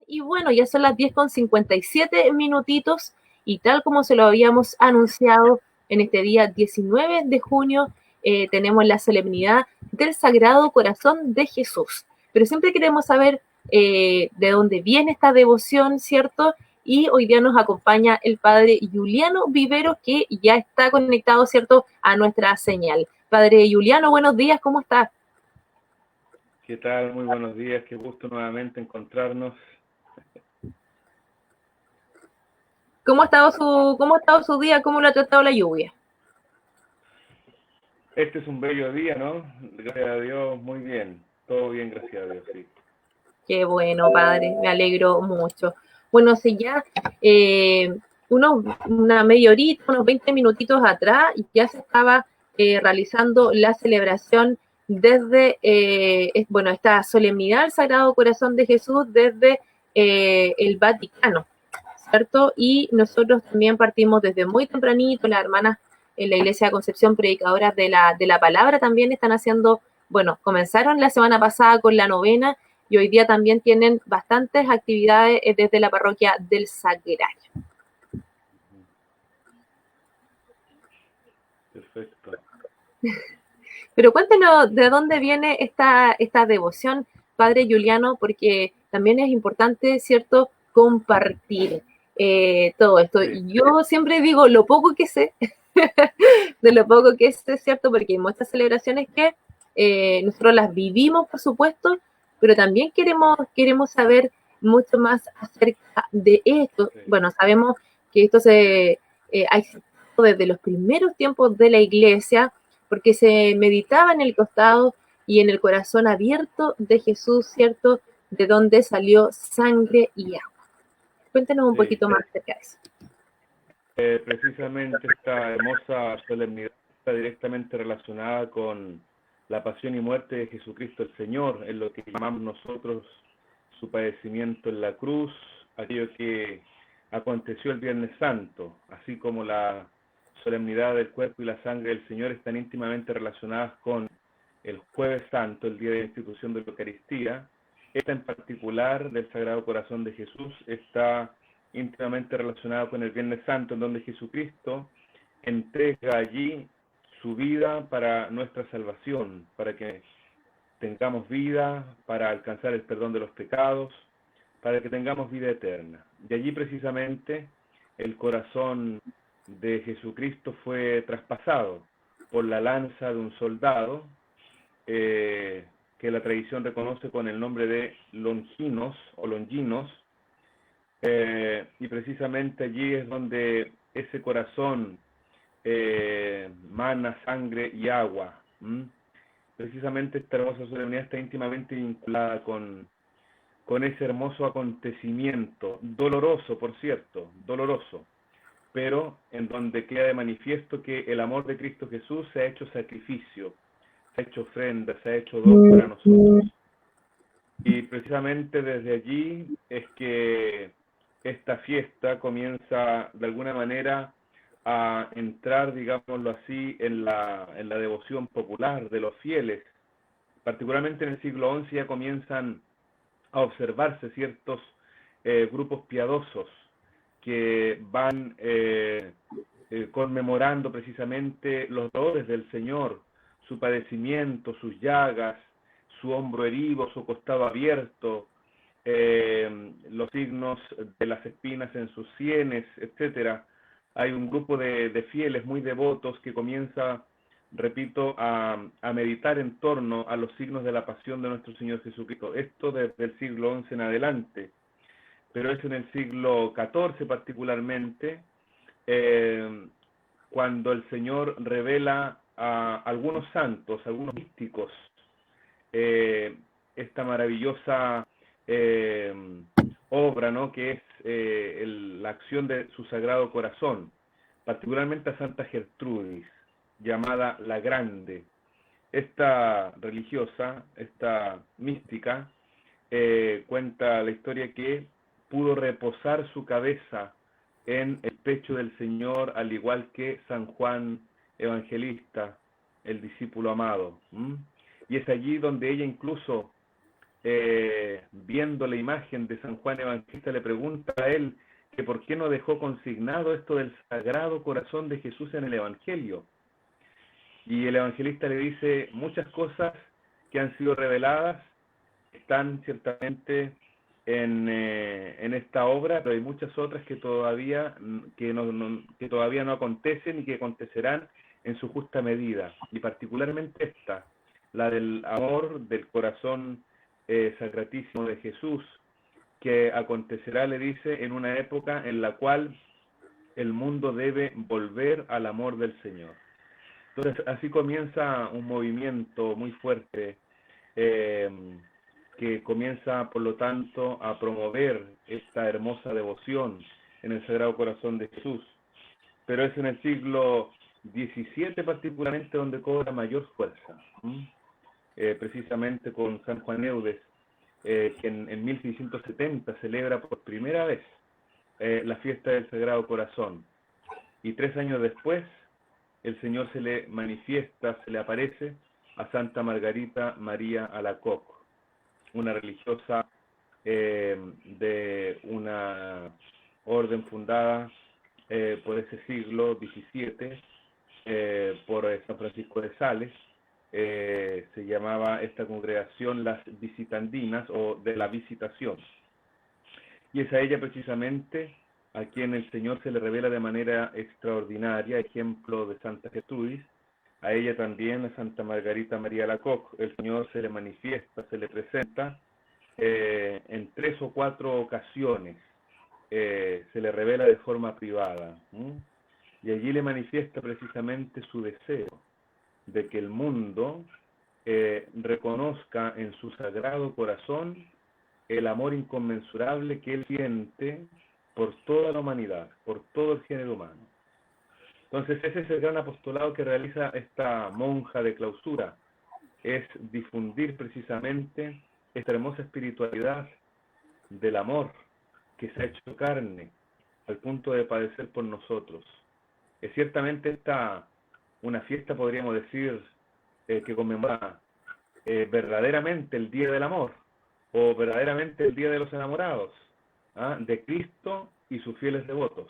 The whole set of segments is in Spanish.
Y bueno, ya son las 10:57 minutitos y tal como se lo habíamos anunciado en este día 19 de junio, tenemos la solemnidad del Sagrado Corazón de Jesús. Pero siempre queremos saber de dónde viene esta devoción, ¿cierto? Y hoy día nos acompaña el padre Juliano Vivero, que ya está conectado, ¿cierto?, a nuestra señal. Padre Juliano, buenos días, ¿cómo está? ¿Qué tal? Muy buenos días, qué gusto nuevamente encontrarnos. ¿Cómo ha estado su día? ¿Cómo lo ha tratado la lluvia? Este es un bello día, ¿no? Gracias a Dios, muy bien. Todo bien, gracias a Dios, sí. Qué bueno, padre, me alegro mucho. Bueno, hace ya una media horita, unos 20 minutitos atrás, ya se estaba realizando la celebración desde, bueno, esta solemnidad al Sagrado Corazón de Jesús desde el Vaticano, ¿cierto? Y nosotros también partimos desde muy tempranito, las hermanas en la Iglesia de Concepción, predicadoras de la palabra, también están haciendo, bueno, comenzaron la semana pasada con la novena y hoy día también tienen bastantes actividades desde la parroquia del Sagrario. Perfecto. Pero cuéntenos de dónde viene esta devoción, Padre Juliano, porque también es importante, ¿cierto?, compartir todo esto. Sí, Yo siempre digo lo poco que sé, de lo poco que sé, ¿cierto?, porque hay muchas celebraciones que nosotros las vivimos, por supuesto, pero también queremos saber mucho más acerca de esto. sí. Bueno, sabemos que esto ha existido desde los primeros tiempos de la Iglesia, porque se meditaba en el costado y en el corazón abierto de Jesús, ¿cierto?, de donde salió sangre y agua. Cuéntenos un Sí. poquito más acerca de eso. Precisamente esta hermosa solemnidad está directamente relacionada con la pasión y muerte de Jesucristo el Señor, en lo que llamamos nosotros su padecimiento en la cruz, aquello que aconteció el Viernes Santo, así como la solemnidad del cuerpo y la sangre del Señor están íntimamente relacionadas con el Jueves Santo, el día de la institución de la Eucaristía. Esta en particular del Sagrado Corazón de Jesús está íntimamente relacionada con el Viernes Santo, en donde Jesucristo entrega allí su vida para nuestra salvación, para que tengamos vida, para alcanzar el perdón de los pecados, para que tengamos vida eterna. Y allí precisamente el corazón de Jesucristo fue traspasado por la lanza de un soldado, que la tradición reconoce con el nombre de Longinos o Longinos, y precisamente allí es donde ese corazón mana sangre y agua. Precisamente esta hermosa solemnidad está íntimamente vinculada con ese hermoso acontecimiento, doloroso, por cierto, doloroso, pero en donde queda de manifiesto que el amor de Cristo Jesús se ha hecho sacrificio, se ha hecho ofrenda, se ha hecho don para nosotros. Y precisamente desde allí es que esta fiesta comienza de alguna manera a entrar, digámoslo así, en la devoción popular de los fieles. Particularmente en el siglo XI ya comienzan a observarse ciertos grupos piadosos que van conmemorando precisamente los dolores del Señor, su padecimiento, sus llagas, su hombro herido, su costado abierto, los signos de las espinas en sus sienes, etcétera. Hay un grupo de fieles muy devotos que comienza, repito, a meditar en torno a los signos de la pasión de nuestro Señor Jesucristo. Esto desde el siglo XI en adelante, pero es en el siglo XIV particularmente, cuando el Señor revela a algunos santos, algunos místicos, esta maravillosa eh, obra, ¿no?, que es la acción de su Sagrado Corazón, particularmente a Santa Gertrudis, llamada la Grande. Esta religiosa, esta mística, cuenta la historia que pudo reposar su cabeza en el pecho del Señor, al igual que San Juan Evangelista, el discípulo amado. Y es allí donde ella incluso viendo la imagen de San Juan Evangelista, le pregunta a él que por qué no dejó consignado esto del Sagrado Corazón de Jesús en el Evangelio. Y el evangelista le dice, muchas cosas que han sido reveladas están ciertamente en esta obra, pero hay muchas otras que todavía no acontecen y que acontecerán en su justa medida, y particularmente esta, la del amor del corazón sacratísimo de Jesús, que acontecerá, le dice, en una época en la cual el mundo debe volver al amor del Señor. Entonces, así comienza un movimiento muy fuerte que comienza, por lo tanto, a promover esta hermosa devoción en el Sagrado Corazón de Jesús. Pero es en el siglo XVII particularmente donde cobra mayor fuerza, precisamente con San Juan Eudes, que en 1670 celebra por primera vez la fiesta del Sagrado Corazón. Y 3 años después, el Señor se le manifiesta, se le aparece a Santa Margarita María Alacoque, una religiosa de una orden fundada por ese siglo XVII por San Francisco de Sales. Se llamaba esta congregación las Visitandinas o de la Visitación. Y es a ella precisamente a quien el Señor se le revela de manera extraordinaria, ejemplo de Santa Gertrudis. A ella también, a Santa Margarita María Alacoque, el Señor se le manifiesta, se le presenta en 3 o 4 ocasiones, se le revela de forma privada, y allí le manifiesta precisamente su deseo de que el mundo reconozca en su Sagrado Corazón el amor inconmensurable que él siente por toda la humanidad, por todo el género humano. Entonces ese es el gran apostolado que realiza esta monja de clausura, es difundir precisamente esta hermosa espiritualidad del amor que se ha hecho carne al punto de padecer por nosotros. Es ciertamente esta una fiesta, podríamos decir, que conmemora verdaderamente el Día del Amor, o verdaderamente el Día de los Enamorados, de Cristo y sus fieles devotos.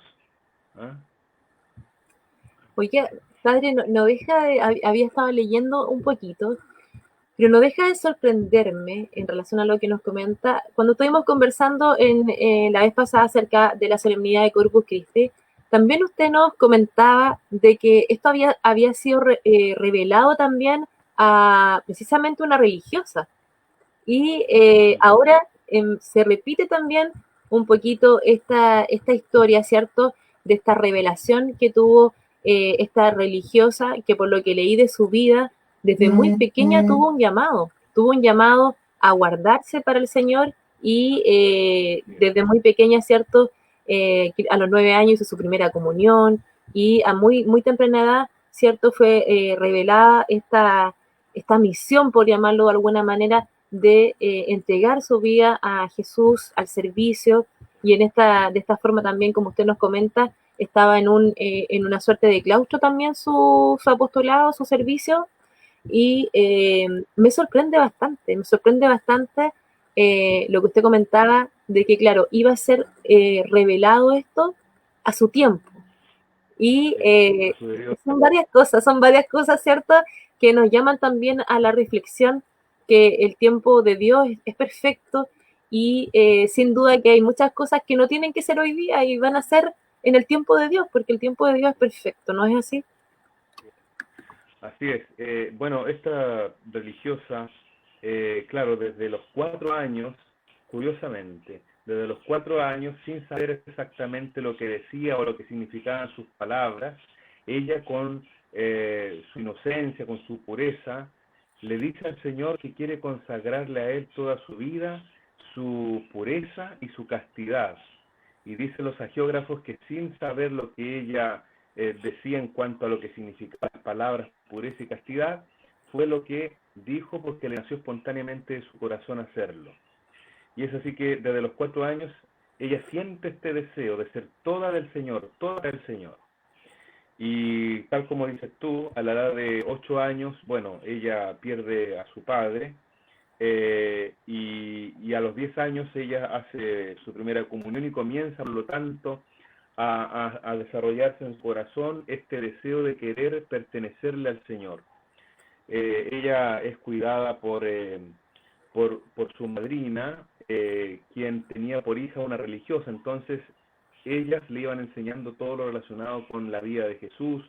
Oye, padre, no deja de, había estado leyendo un poquito, pero no deja de sorprenderme en relación a lo que nos comenta. Cuando estuvimos conversando la vez pasada acerca de la solemnidad de Corpus Christi, también usted nos comentaba de que esto había sido revelado también a precisamente una religiosa. Y ahora se repite también un poquito esta historia, ¿cierto?, de esta revelación que tuvo esta religiosa, que por lo que leí de su vida, desde muy pequeña tuvo un llamado a guardarse para el Señor y desde muy pequeña, ¿cierto?, a los 9 años hizo su primera comunión y a muy, muy temprana edad, ¿cierto?, fue revelada esta misión, por llamarlo de alguna manera, de entregar su vida a Jesús, al servicio, y de esta forma también, como usted nos comenta, estaba en una suerte de claustro también su apostolado, su servicio, y me sorprende bastante lo que usted comentaba, de que, claro, iba a ser revelado esto a su tiempo. Y son varias cosas, ¿cierto?, que nos llaman también a la reflexión, que el tiempo de Dios es perfecto y sin duda que hay muchas cosas que no tienen que ser hoy día y van a ser en el tiempo de Dios, porque el tiempo de Dios es perfecto, ¿no es así? Así es. Bueno, esta religiosa, claro, desde los 4 años, curiosamente, desde los 4 años, sin saber exactamente lo que decía o lo que significaban sus palabras, ella con su inocencia, con su pureza, le dice al Señor que quiere consagrarle a Él toda su vida, su pureza y su castidad. Y dice los hagiógrafos que sin saber lo que ella decía en cuanto a lo que significaban las palabras pureza y castidad, fue lo que dijo porque le nació espontáneamente de su corazón hacerlo. Y es así que desde los 4 años ella siente este deseo de ser toda del Señor, toda del Señor. Y tal como dices tú, a la edad de 8 años, bueno, ella pierde a su padre y a los 10 años ella hace su primera comunión y comienza, por lo tanto, a desarrollarse en su corazón este deseo de querer pertenecerle al Señor. Ella es cuidada por su madrina, quien tenía por hija una religiosa. Entonces ellas le iban enseñando todo lo relacionado con la vida de Jesús,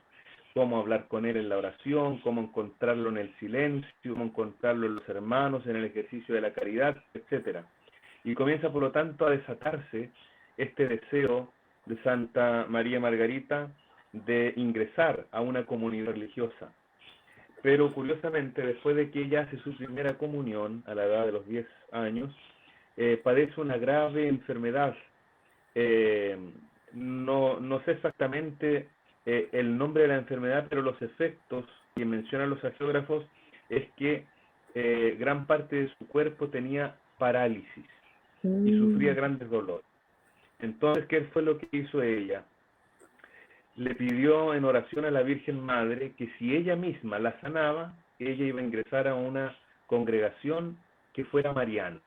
cómo hablar con él en la oración, cómo encontrarlo en el silencio, cómo encontrarlo en los hermanos, en el ejercicio de la caridad, etcétera. Y comienza, por lo tanto, a desatarse este deseo de Santa María Margarita de ingresar a una comunidad religiosa. Pero curiosamente, después de que ella hace su primera comunión, a la edad de los 10 años, padece una grave enfermedad. No sé exactamente el nombre de la enfermedad, pero los efectos que mencionan los agiógrafos es que gran parte de su cuerpo tenía parálisis y sufría grandes dolores. Entonces, ¿qué fue lo que hizo ella? Le pidió en oración a la Virgen Madre que si ella misma la sanaba, ella iba a ingresar a una congregación que fuera mariana,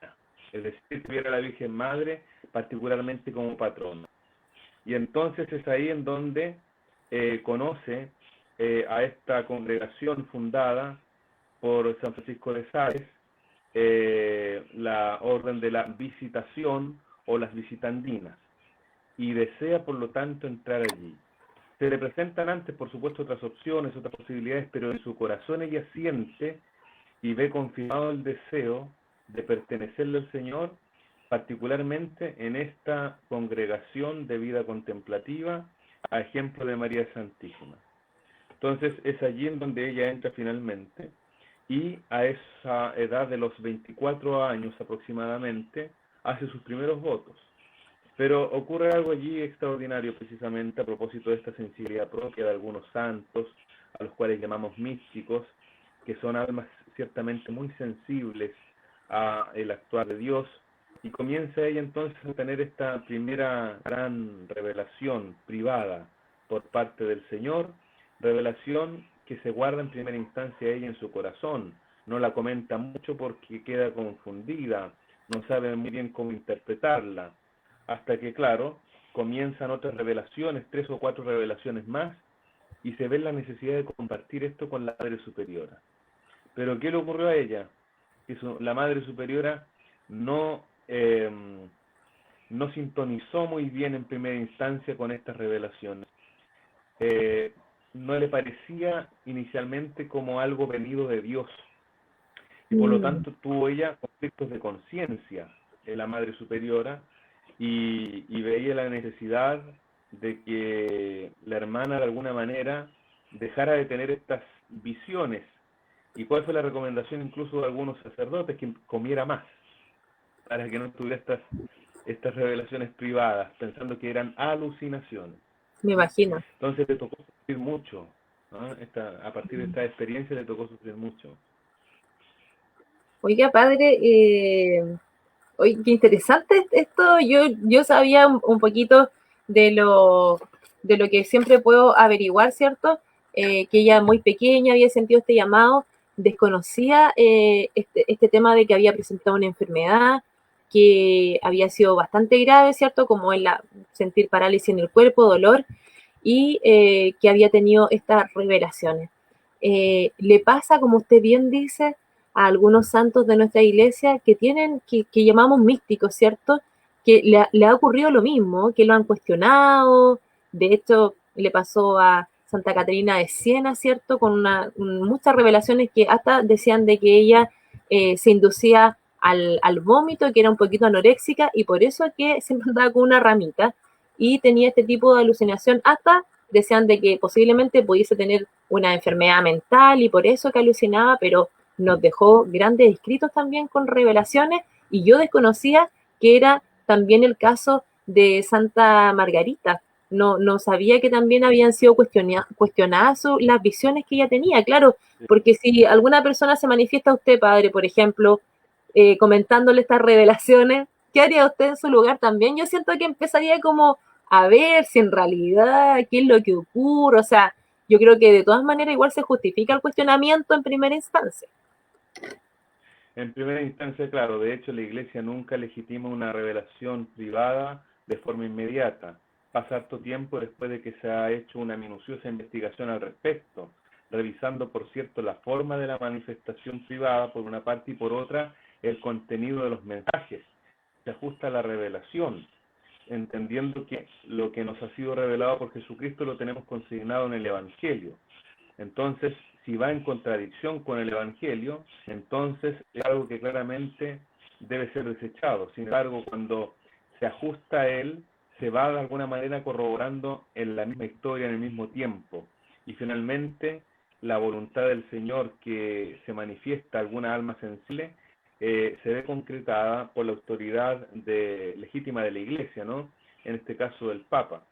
es decir, que tuviera a la Virgen Madre particularmente como patrona. Y entonces es ahí en donde conoce a esta congregación fundada por San Francisco de Sales, la Orden de la Visitación o las Visitandinas, y desea por lo tanto entrar allí. Se le presentan antes, por supuesto, otras opciones, otras posibilidades, pero en su corazón ella siente y ve confirmado el deseo de pertenecerle al Señor, particularmente en esta congregación de vida contemplativa, a ejemplo de María Santísima. Entonces es allí en donde ella entra finalmente, y a esa edad de los 24 años aproximadamente, hace sus primeros votos. Pero ocurre algo allí extraordinario, precisamente a propósito de esta sensibilidad propia de algunos santos, a los cuales llamamos místicos, que son almas ciertamente muy sensibles al actuar de Dios, y comienza ella entonces a tener esta primera gran revelación privada por parte del Señor, revelación que se guarda en primera instancia ella en su corazón, no la comenta mucho porque queda confundida, no sabe muy bien cómo interpretarla, hasta que, claro, comienzan otras revelaciones, 3 o 4 revelaciones más, y se ve la necesidad de compartir esto con la Madre Superiora. Pero ¿qué le ocurrió a ella? Que la Madre Superiora no sintonizó muy bien en primera instancia con estas revelaciones. No le parecía inicialmente como algo venido de Dios, y por lo tanto tuvo ella conflictos de conciencia en la Madre Superiora, y veía la necesidad de que la hermana de alguna manera dejara de tener estas visiones. ¿Y cuál fue la recomendación incluso de algunos sacerdotes? Que comiera más, para que no tuviera estas revelaciones privadas, pensando que eran alucinaciones. Me imagino. Entonces le tocó sufrir mucho, ¿no? A partir de esta experiencia le tocó sufrir mucho. Oiga, padre, oye, qué interesante esto. Yo sabía un poquito de lo que siempre puedo averiguar, ¿cierto? Que ella muy pequeña había sentido este llamado, desconocía este tema de que había presentado una enfermedad que había sido bastante grave, ¿cierto? Como el sentir parálisis en el cuerpo, dolor, y que había tenido estas revelaciones. Le pasa, como usted bien dice, a algunos santos de nuestra iglesia que tienen, que llamamos místicos, ¿cierto? Que le ha ocurrido lo mismo, que lo han cuestionado. De hecho, le pasó a Santa Caterina de Siena, ¿cierto? Con muchas revelaciones que hasta decían de que ella se inducía al vómito, que era un poquito anoréxica, y por eso es que siempre andaba con una ramita y tenía este tipo de alucinación, hasta decían de que posiblemente pudiese tener una enfermedad mental y por eso que alucinaba, pero nos dejó grandes escritos también con revelaciones, y yo desconocía que era también el caso de Santa Margarita. No sabía que también habían sido cuestionadas las visiones que ella tenía, claro, porque si alguna persona se manifiesta a usted, padre, por ejemplo, comentándole estas revelaciones, ¿qué haría usted en su lugar también? Yo siento que empezaría como a ver si en realidad qué es lo que ocurre, o sea, yo creo que de todas maneras igual se justifica el cuestionamiento en primera instancia. En primera instancia, claro, de hecho la Iglesia nunca legitima una revelación privada de forma inmediata. Pasa harto tiempo después de que se ha hecho una minuciosa investigación al respecto, revisando, por cierto, la forma de la manifestación privada por una parte y por otra el contenido de los mensajes. Se ajusta a la revelación, entendiendo que lo que nos ha sido revelado por Jesucristo lo tenemos consignado en el Evangelio. Entonces, si va en contradicción con el Evangelio, entonces es algo que claramente debe ser desechado. Sin embargo, cuando se ajusta a él, se va de alguna manera corroborando en la misma historia, en el mismo tiempo. Y finalmente, la voluntad del Señor que se manifiesta a alguna alma sensible, se ve concretada por la autoridad legítima de la Iglesia, ¿no? En este caso del Papa.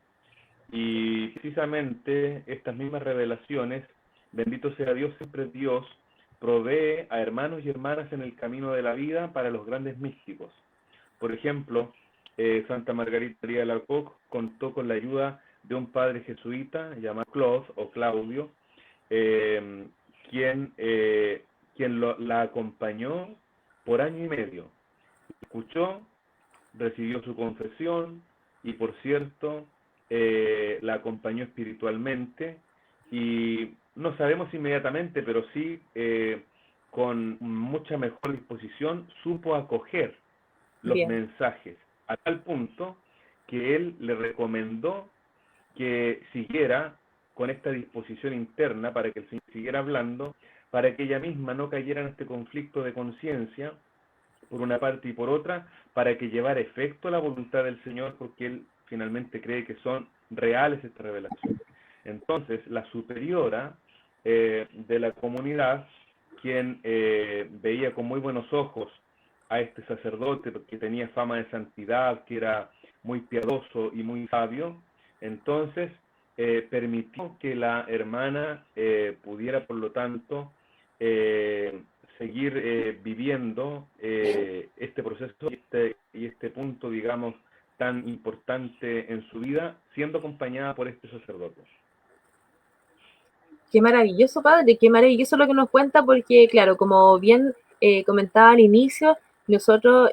Y precisamente estas mismas revelaciones, bendito sea Dios, siempre Dios provee a hermanos y hermanas en el camino de la vida para los grandes místicos. Por ejemplo, Santa Margarita María de Alacoque contó con la ayuda de un padre jesuita llamado Claude o Claudio, eh, quien la acompañó por año y medio. Escuchó, recibió su confesión y, por cierto, la acompañó espiritualmente, y no sabemos inmediatamente, pero sí con mucha mejor disposición supo acoger los Bien, mensajes, a tal punto que él le recomendó que siguiera con esta disposición interna para que el Señor siguiera hablando, para que ella misma no cayera en este conflicto de conciencia, por una parte y por otra, para que llevara efecto la voluntad del Señor, porque él finalmente cree que son reales estas revelaciones. Entonces, la superiora de la comunidad, quien veía con muy buenos ojos a este sacerdote, que tenía fama de santidad, que era muy piadoso y muy sabio, entonces permitió que la hermana pudiera, por lo tanto, seguir viviendo este proceso y este punto, digamos, tan importante en su vida, siendo acompañada por este sacerdote. qué maravilloso, padre, qué maravilloso lo que nos cuenta, porque, claro, como bien comentaba al inicio, nosotros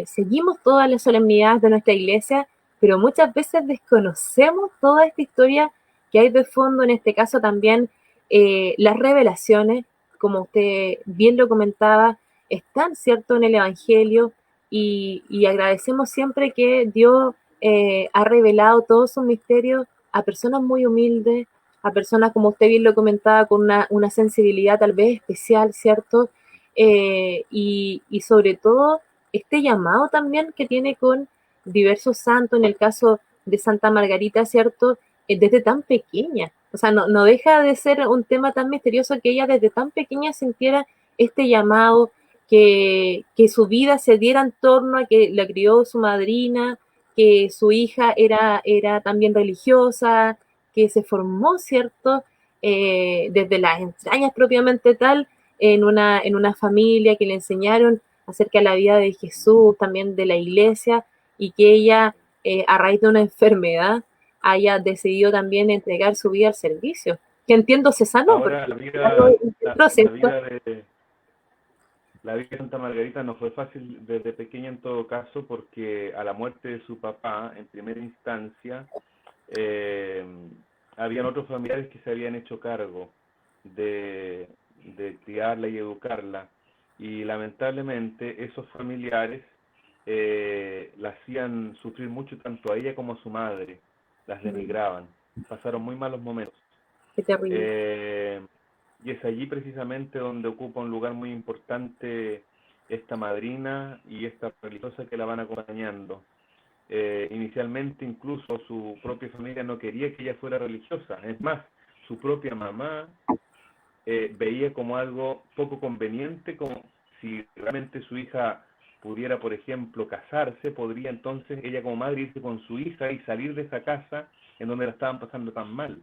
seguimos todas las solemnidades de nuestra iglesia, pero muchas veces desconocemos toda esta historia que hay de fondo, en este caso también las revelaciones, como usted bien lo comentaba, están, ¿cierto?, en el Evangelio, y agradecemos siempre que Dios ha revelado todos sus misterios a personas muy humildes, a personas, como usted bien lo comentaba, con una sensibilidad tal vez especial, ¿cierto? Y sobre todo este llamado también que tiene con diversos santos, en el caso de Santa Margarita, ¿cierto? Desde tan pequeña. O sea, no deja de ser un tema tan misterioso que ella desde tan pequeña sintiera este llamado, que su vida se diera en torno a que la crió su madrina, que su hija era también religiosa, que se formó, ¿cierto? Desde las entrañas propiamente tal, en una familia que le enseñaron acerca de la vida de Jesús, también de la iglesia, y que ella, a raíz de una enfermedad, haya decidido también entregar su vida al servicio. Que entiendo se sanó, Ahora, porque algo intentó, la ¿cierto? vida la vida de Santa Margarita no fue fácil desde pequeña en todo caso, porque a la muerte de su papá, en primera instancia, eh, habían otros familiares que se habían hecho cargo de, de criarla y educarla, y lamentablemente esos familiares la hacían sufrir mucho tanto a ella como a su madre, las denigraban, pasaron muy malos momentos. Qué terrible. Eh, y es allí precisamente donde ocupa un lugar muy importante esta madrina y esta religiosa que la van acompañando. Inicialmente incluso su propia familia no quería que ella fuera religiosa, es más, su propia mamá veía como algo poco conveniente, como si realmente su hija pudiera, por ejemplo, casarse, podría entonces ella como madre irse con su hija y salir de esa casa en donde la estaban pasando tan mal.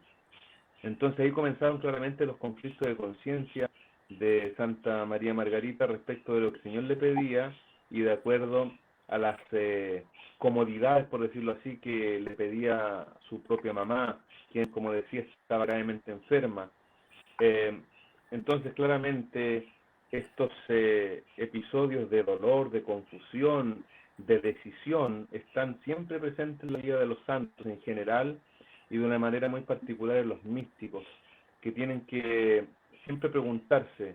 Entonces ahí comenzaron claramente los conflictos de conciencia de Santa María Margarita respecto de lo que el Señor le pedía, y de acuerdo a las comodidades, por decirlo así, que le pedía su propia mamá, quien, como decía, estaba gravemente enferma. Eh, entonces claramente estos episodios de dolor, de confusión, de decisión, están siempre presentes en la vida de los santos en general y de una manera muy particular en los místicos, que tienen que siempre preguntarse,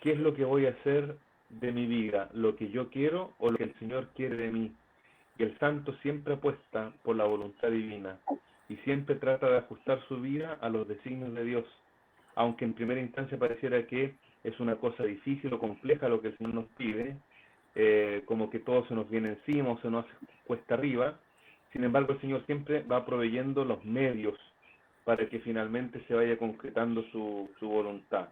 ¿qué es lo que voy a hacer de mi vida? ¿Lo que yo quiero o lo que el Señor quiere de mí? Y el santo siempre apuesta por la voluntad divina y siempre trata de ajustar su vida a los designios de Dios, aunque en primera instancia pareciera que es una cosa difícil o compleja lo que el Señor nos pide, como que todo se nos viene encima o se nos cuesta arriba. Sin embargo, el Señor siempre va proveyendo los medios para que finalmente se vaya concretando su voluntad.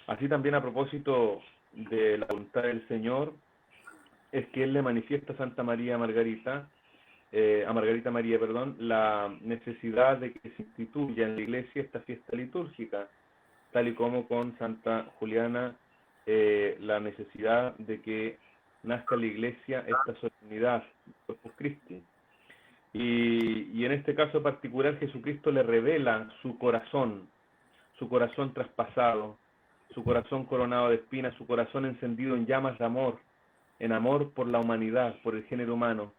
Así también, a propósito de la voluntad del Señor, es que Él le manifiesta a Santa María Margarita, a Margarita María, perdón, la necesidad de que se instituya en la Iglesia esta fiesta litúrgica, tal y como con Santa Juliana, la necesidad de que nazca en la Iglesia esta solemnidad, Corpus Christi. Y en este caso particular, Jesucristo le revela su corazón traspasado, su corazón coronado de espinas, su corazón encendido en llamas de amor, en amor por la humanidad, por el género humano.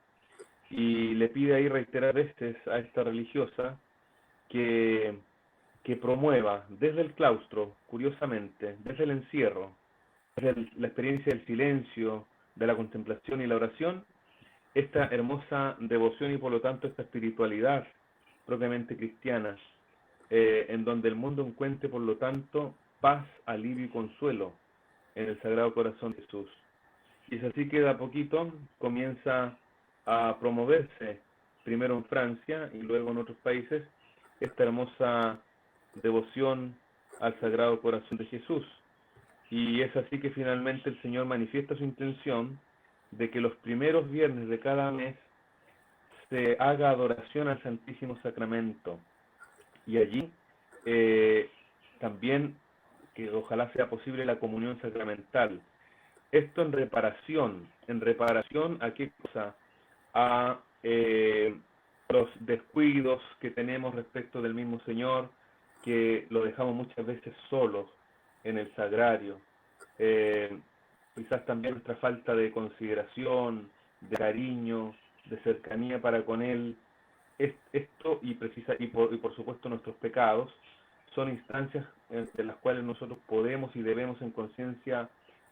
Y le pide ahí reiteradas veces a esta religiosa que promueva desde el claustro, curiosamente, desde el encierro, desde la experiencia del silencio, de la contemplación y la oración, esta hermosa devoción y por lo tanto esta espiritualidad propiamente cristiana, en donde el mundo encuentre por lo tanto paz, alivio y consuelo en el Sagrado Corazón de Jesús. Y es así que de a poquito comienza a promoverse, primero en Francia y luego en otros países, esta hermosa devoción al Sagrado Corazón de Jesús. Y es así que finalmente el Señor manifiesta su intención de que los primeros viernes de cada mes se haga adoración al Santísimo Sacramento. Y allí también que ojalá sea posible la comunión sacramental. Esto en reparación a qué cosa, a los descuidos que tenemos respecto del mismo Señor, que lo dejamos muchas veces solos en el sagrario, quizás también nuestra falta de consideración, de cariño, de cercanía para con Él. Esto y por supuesto nuestros pecados son instancias de las cuales nosotros podemos y debemos en conciencia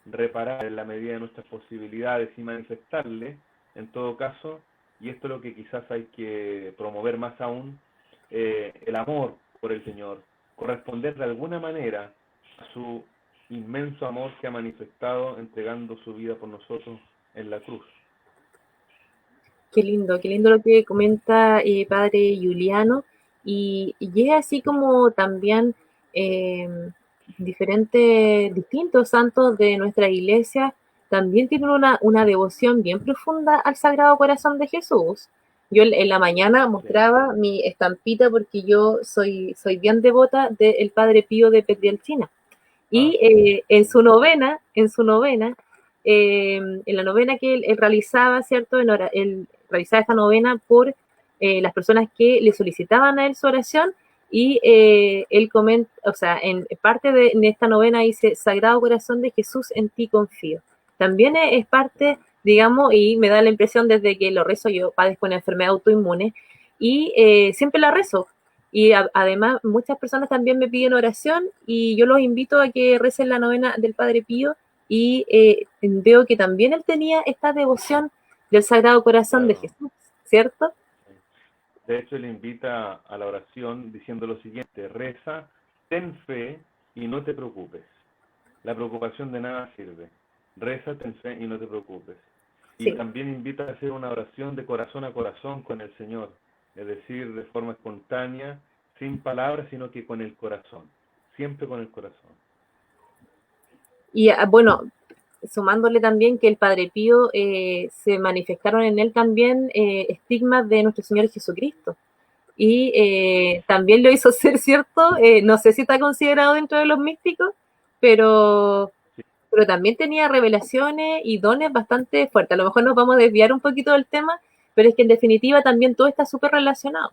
reparar en la medida de nuestras posibilidades y manifestarle, en todo caso, y esto es lo que quizás hay que promover más aún, el amor por el Señor, corresponder de alguna manera a su inmenso amor que ha manifestado entregando su vida por nosotros en la cruz. Qué lindo lo que comenta padre Juliano, y es así como también distintos santos de nuestra iglesia también tienen una devoción bien profunda al Sagrado Corazón de Jesús. Yo en la mañana mostraba mi estampita porque yo soy bien devota del Padre Pío de Pietrelcina. Y en su novena, en la novena que él realizaba, ¿cierto? Él realizaba esta novena por las personas que le solicitaban a él su oración, y él comenta, o sea, en parte de esta novena dice: Sagrado Corazón de Jesús, en ti confío. También es parte, digamos, y me da la impresión desde que lo rezo, yo padezco una enfermedad autoinmune, y siempre la rezo. Y además muchas personas también me piden oración, y yo los invito a que recen la novena del Padre Pío, y veo que también él tenía esta devoción del Sagrado Corazón de Jesús, ¿cierto? De hecho, le invita a la oración diciendo lo siguiente: reza, ten fe y no te preocupes. La preocupación de nada sirve. Reza, ten fe y no te preocupes. Y también invita a hacer una oración de corazón a corazón con el Señor, es decir, de forma espontánea, sin palabras, sino que con el corazón, siempre con el corazón. Y bueno, sumándole también que el Padre Pío se manifestaron en él también estigmas de nuestro Señor Jesucristo. Y también lo hizo ser, ¿cierto? No sé si está considerado dentro de los místicos, pero también tenía revelaciones y dones bastante fuertes. A lo mejor nos vamos a desviar un poquito del tema, pero es que en definitiva también todo está súper relacionado.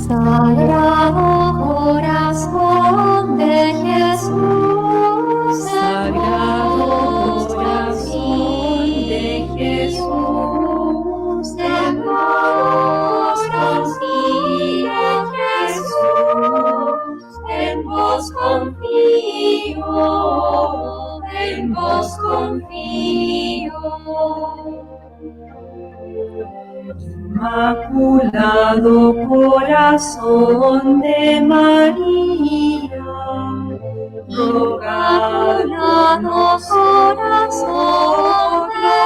Sagrado corazón de Jesús, Sagrado corazón de Jesús, en vos confío, Jesús, en vos confío, en vos confío. Inmaculado corazón de María, Inmaculado corazón de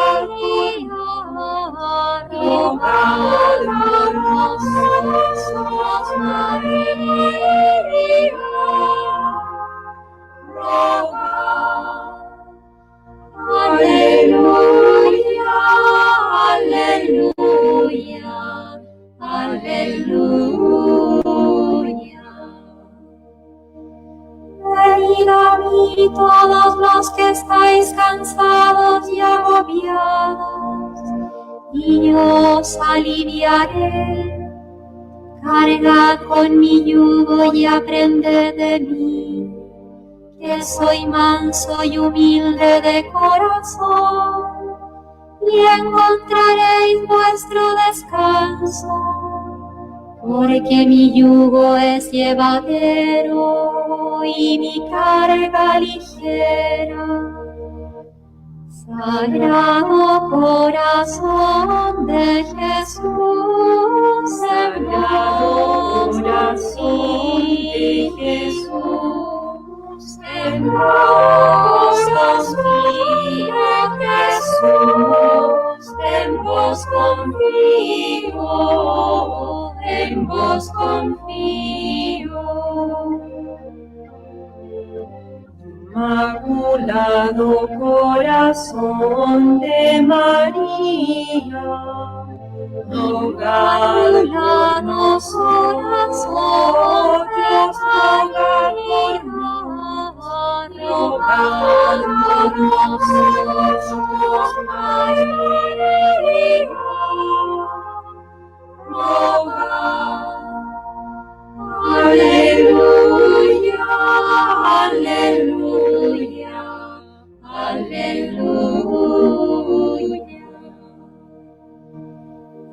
María, rogad por nosotros, María, rogad. Aleluya, aleluya, aleluya. Venid a mí todos los que estáis cansados y agobiados, y yo os aliviaré. Cargad con mi yugo y aprended de mí, que soy manso y humilde de corazón, y encontraréis vuestro descanso, porque mi yugo es llevadero y mi carga ligera. Sagrado corazón de Jesús, Sagrado corazón de Jesús, en vos confío, Jesús, en vos confío, en vos confío. Inmaculado corazón de María, rogad a nosotros, rogad por nosotros, María, rogad. Aleluya, aleluya, aleluya.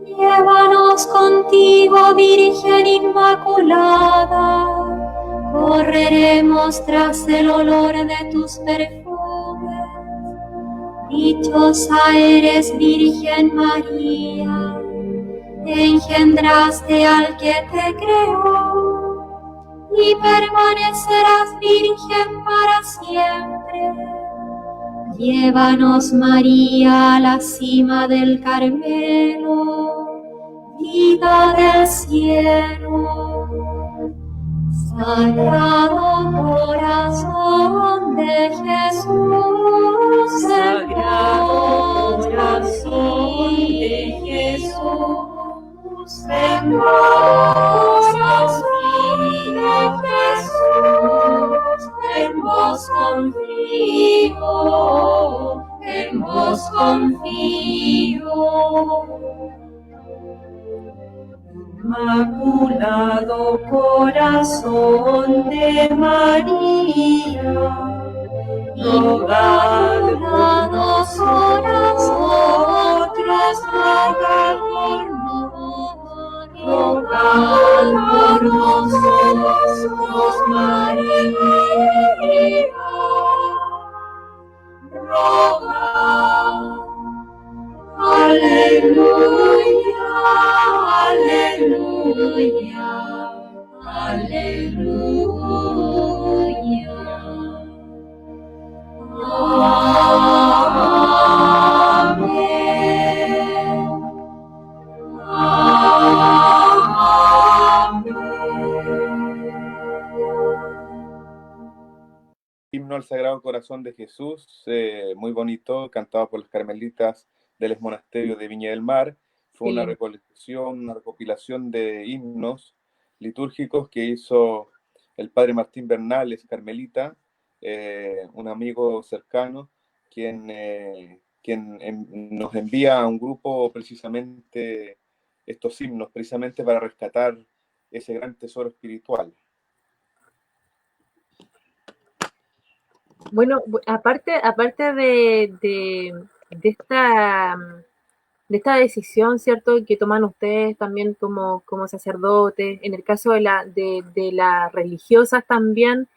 Llévanos contigo, Virgen Inmaculada, correremos tras el olor de tus perfumes. Dichosa eres, Virgen María, engendraste al que te creó, y permanecerás virgen para siempre. Llévanos, María, a la cima del Carmelo, vida del cielo. Sagrado corazón de Jesús, Sagrado corazón de Jesús, en vos confío, Jesús, en vos confío, en vos confío. Inmaculado corazón de María, rogad a nosotros, rogad por nosotros, María, rogad. Aleluya, aleluya, aleluya. Amén. Himno al Sagrado Corazón de Jesús, muy bonito, cantado por las carmelitas del monasterio de Viña del Mar. Fue una recolección, una recopilación de himnos litúrgicos que hizo el padre Martín Bernales, carmelita, un amigo cercano, quien nos envía a un grupo precisamente estos himnos precisamente para rescatar ese gran tesoro espiritual. Bueno, aparte de esta decisión, ¿cierto?, que toman ustedes también como sacerdotes, en el caso de las religiosas también,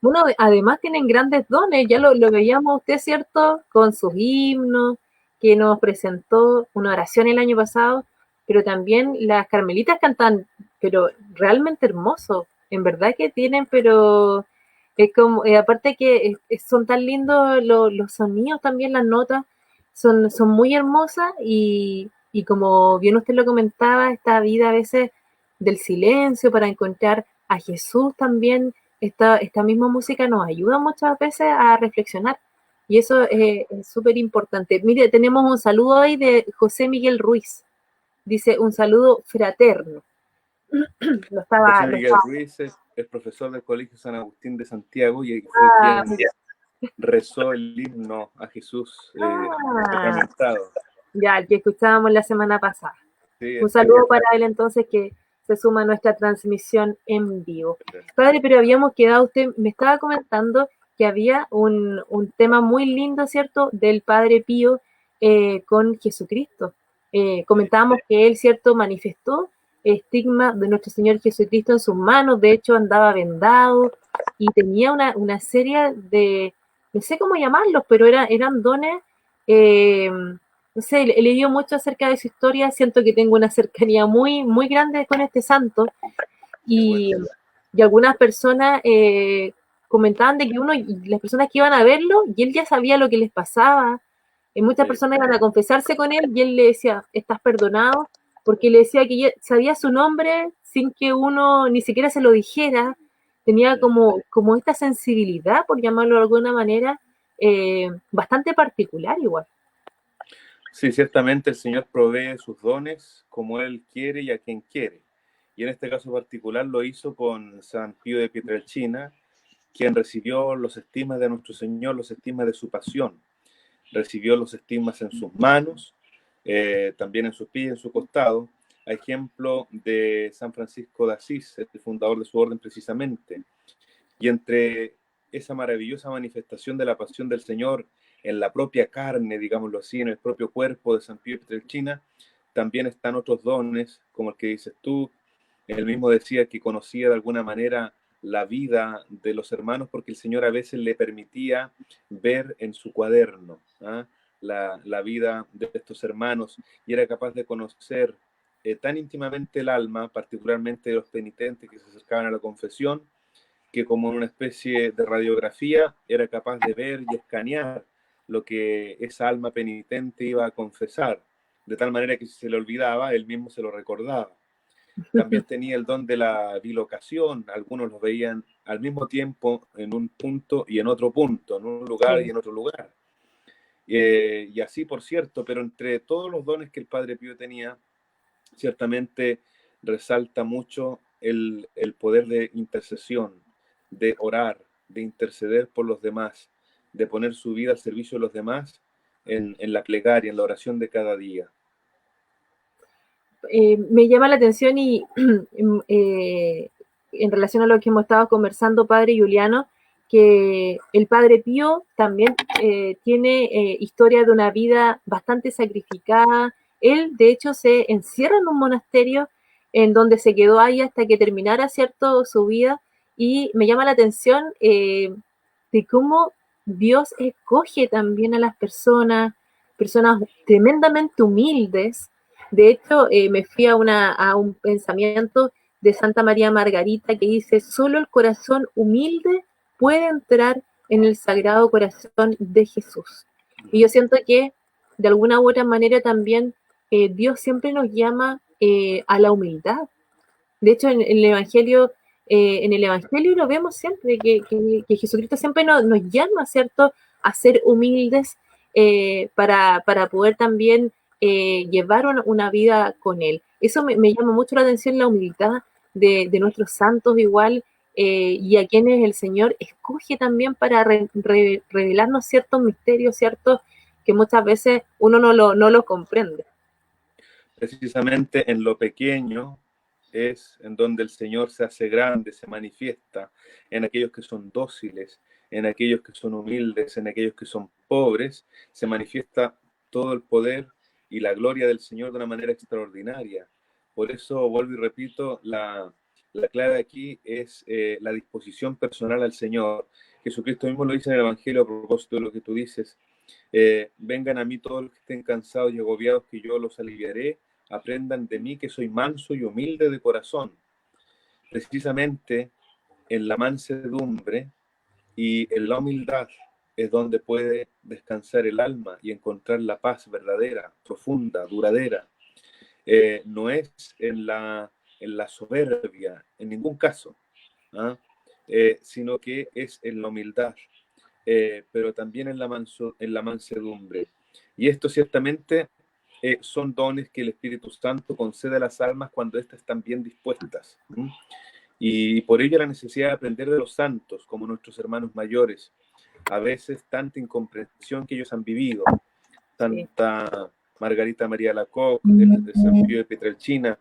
bueno, además tienen grandes dones, ya lo veíamos usted, ¿cierto?, con sus himnos, que nos presentó una oración el año pasado, pero también las carmelitas cantan, pero realmente hermoso, en verdad que tienen, pero es como, aparte que son tan lindos los sonidos también, las notas, son muy hermosas y como bien usted lo comentaba, esta vida a veces del silencio para encontrar a Jesús también, esta misma música nos ayuda muchas veces a reflexionar y eso es súper importante. Mire, tenemos un saludo ahí de José Miguel Ruiz, dice un saludo fraterno. José Miguel Ruiz es profesor del Colegio San Agustín de Santiago y fue quien rezó el himno a Jesús sacramentado. Ya, el que escuchábamos la semana pasada. Sí, un saludo para él entonces que se suma a nuestra transmisión en vivo. Padre, pero habíamos quedado, usted me estaba comentando que había un tema muy lindo, ¿cierto?, del Padre Pío con Jesucristo. Comentábamos que él, ¿cierto?, manifestó estigma de nuestro Señor Jesucristo en sus manos, de hecho andaba vendado y tenía una serie de, no sé cómo llamarlos, pero eran dones, no sé, he leído mucho acerca de su historia, siento que tengo una cercanía muy, muy grande con este santo y algunas personas comentaban de que las personas que iban a verlo, y él ya sabía lo que les pasaba, muchas personas iban a confesarse con él y él le decía, estás perdonado, porque le decía que ya sabía su nombre sin que uno ni siquiera se lo dijera, tenía como esta sensibilidad, por llamarlo de alguna manera, bastante particular igual. Sí, ciertamente el Señor provee sus dones como Él quiere y a quien quiere. Y en este caso particular lo hizo con San Pío de Pietrelcina, quien recibió los estigmas de nuestro Señor, los estigmas de su pasión. Recibió los estigmas en sus manos, también en sus pies, en su costado, a ejemplo de San Francisco de Asís, el fundador de su orden precisamente. Y entre esa maravillosa manifestación de la pasión del Señor en la propia carne, digámoslo así, en el propio cuerpo de San Pío de Pietrelcina, también están otros dones, como el que dices tú. Él mismo decía que conocía de alguna manera la vida de los hermanos porque el Señor a veces le permitía ver en su cuaderno la vida de estos hermanos y era capaz de conocer tan íntimamente el alma, particularmente de los penitentes que se acercaban a la confesión, que como en una especie de radiografía era capaz de ver y escanear lo que esa alma penitente iba a confesar, de tal manera que si se le olvidaba, él mismo se lo recordaba. También tenía el don de la bilocación, algunos lo veían al mismo tiempo en un punto y en otro punto, en un lugar y en otro lugar. Y así, por cierto, pero entre todos los dones que el Padre Pío tenía, ciertamente resalta mucho el poder de intercesión, de orar, de interceder por los demás, de poner su vida al servicio de los demás en la plegaria, en la oración de cada día. Me llama la atención y en relación a lo que hemos estado conversando, Padre Juliano, que el Padre Pío también tiene historia de una vida bastante sacrificada. Él, de hecho, se encierra en un monasterio en donde se quedó ahí hasta que terminara, ¿cierto?, su vida. Y me llama la atención de cómo Dios escoge también a las personas tremendamente humildes. De hecho, me fui a un pensamiento de Santa María Margarita que dice, solo el corazón humilde puede entrar en el Sagrado Corazón de Jesús. Y yo siento que de alguna u otra manera también Dios siempre nos llama a la humildad. De hecho, en el Evangelio lo vemos siempre, que Jesucristo siempre nos llama, ¿cierto?, a ser humildes para poder también llevar una vida con Él. Eso me llama mucho la atención, la humildad de nuestros santos igual, y a quienes el Señor escoge también para revelarnos ciertos misterios, ciertos que muchas veces uno no lo comprende. Precisamente en lo pequeño es en donde el Señor se hace grande, se manifiesta, en aquellos que son dóciles, en aquellos que son humildes, en aquellos que son pobres, se manifiesta todo el poder y la gloria del Señor de una manera extraordinaria. Por eso, vuelvo y repito, la clave aquí es la disposición personal al Señor. Jesucristo mismo lo dice en el Evangelio a propósito de lo que tú dices. Vengan a mí todos los que estén cansados y agobiados, que yo los aliviaré. Aprendan de mí, que soy manso y humilde de corazón. Precisamente en la mansedumbre y en la humildad es donde puede descansar el alma y encontrar la paz verdadera, profunda, duradera. No es en la soberbia, en ningún caso, ¿ah? Sino que es en la humildad, pero también en la mansedumbre. Y esto ciertamente son dones que el Espíritu Santo concede a las almas cuando éstas están bien dispuestas. Y por ello la necesidad de aprender de los santos, como nuestros hermanos mayores. A veces tanta incomprensión que ellos han vivido. Santa Margarita María Alacoque, de San Pío de Pietrelcina,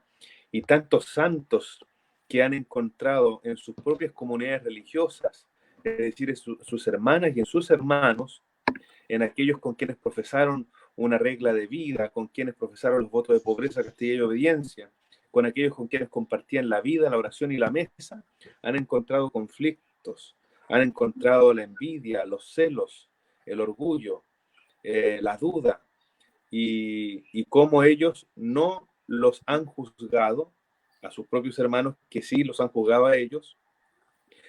y tantos santos que han encontrado en sus propias comunidades religiosas, es decir, en sus hermanas y en sus hermanos, en aquellos con quienes profesaron una regla de vida, con quienes profesaron los votos de pobreza, castidad y obediencia, con aquellos con quienes compartían la vida, la oración y la mesa, han encontrado conflictos, han encontrado la envidia, los celos, el orgullo, la duda, y cómo ellos no los han juzgado a sus propios hermanos, que sí los han juzgado a ellos,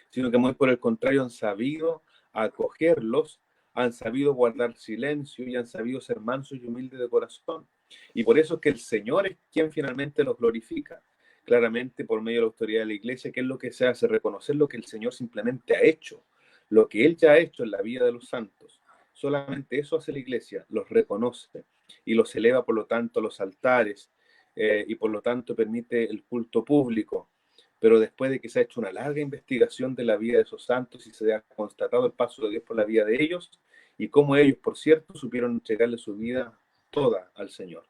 sino que muy por el contrario han sabido acogerlos, han sabido guardar silencio y han sabido ser mansos y humildes de corazón. Y por eso es que el Señor es quien finalmente los glorifica, claramente por medio de la autoridad de la Iglesia, que es lo que se hace, reconocer lo que el Señor simplemente ha hecho, lo que Él ya ha hecho en la vida de los santos. Solamente eso hace la Iglesia, los reconoce y los eleva, por lo tanto, a los altares, y por lo tanto permite el culto público. Pero después de que se ha hecho una larga investigación de la vida de esos santos y se ha constatado el paso de Dios por la vida de ellos, y cómo ellos, por cierto, supieron entregarle su vida toda al Señor.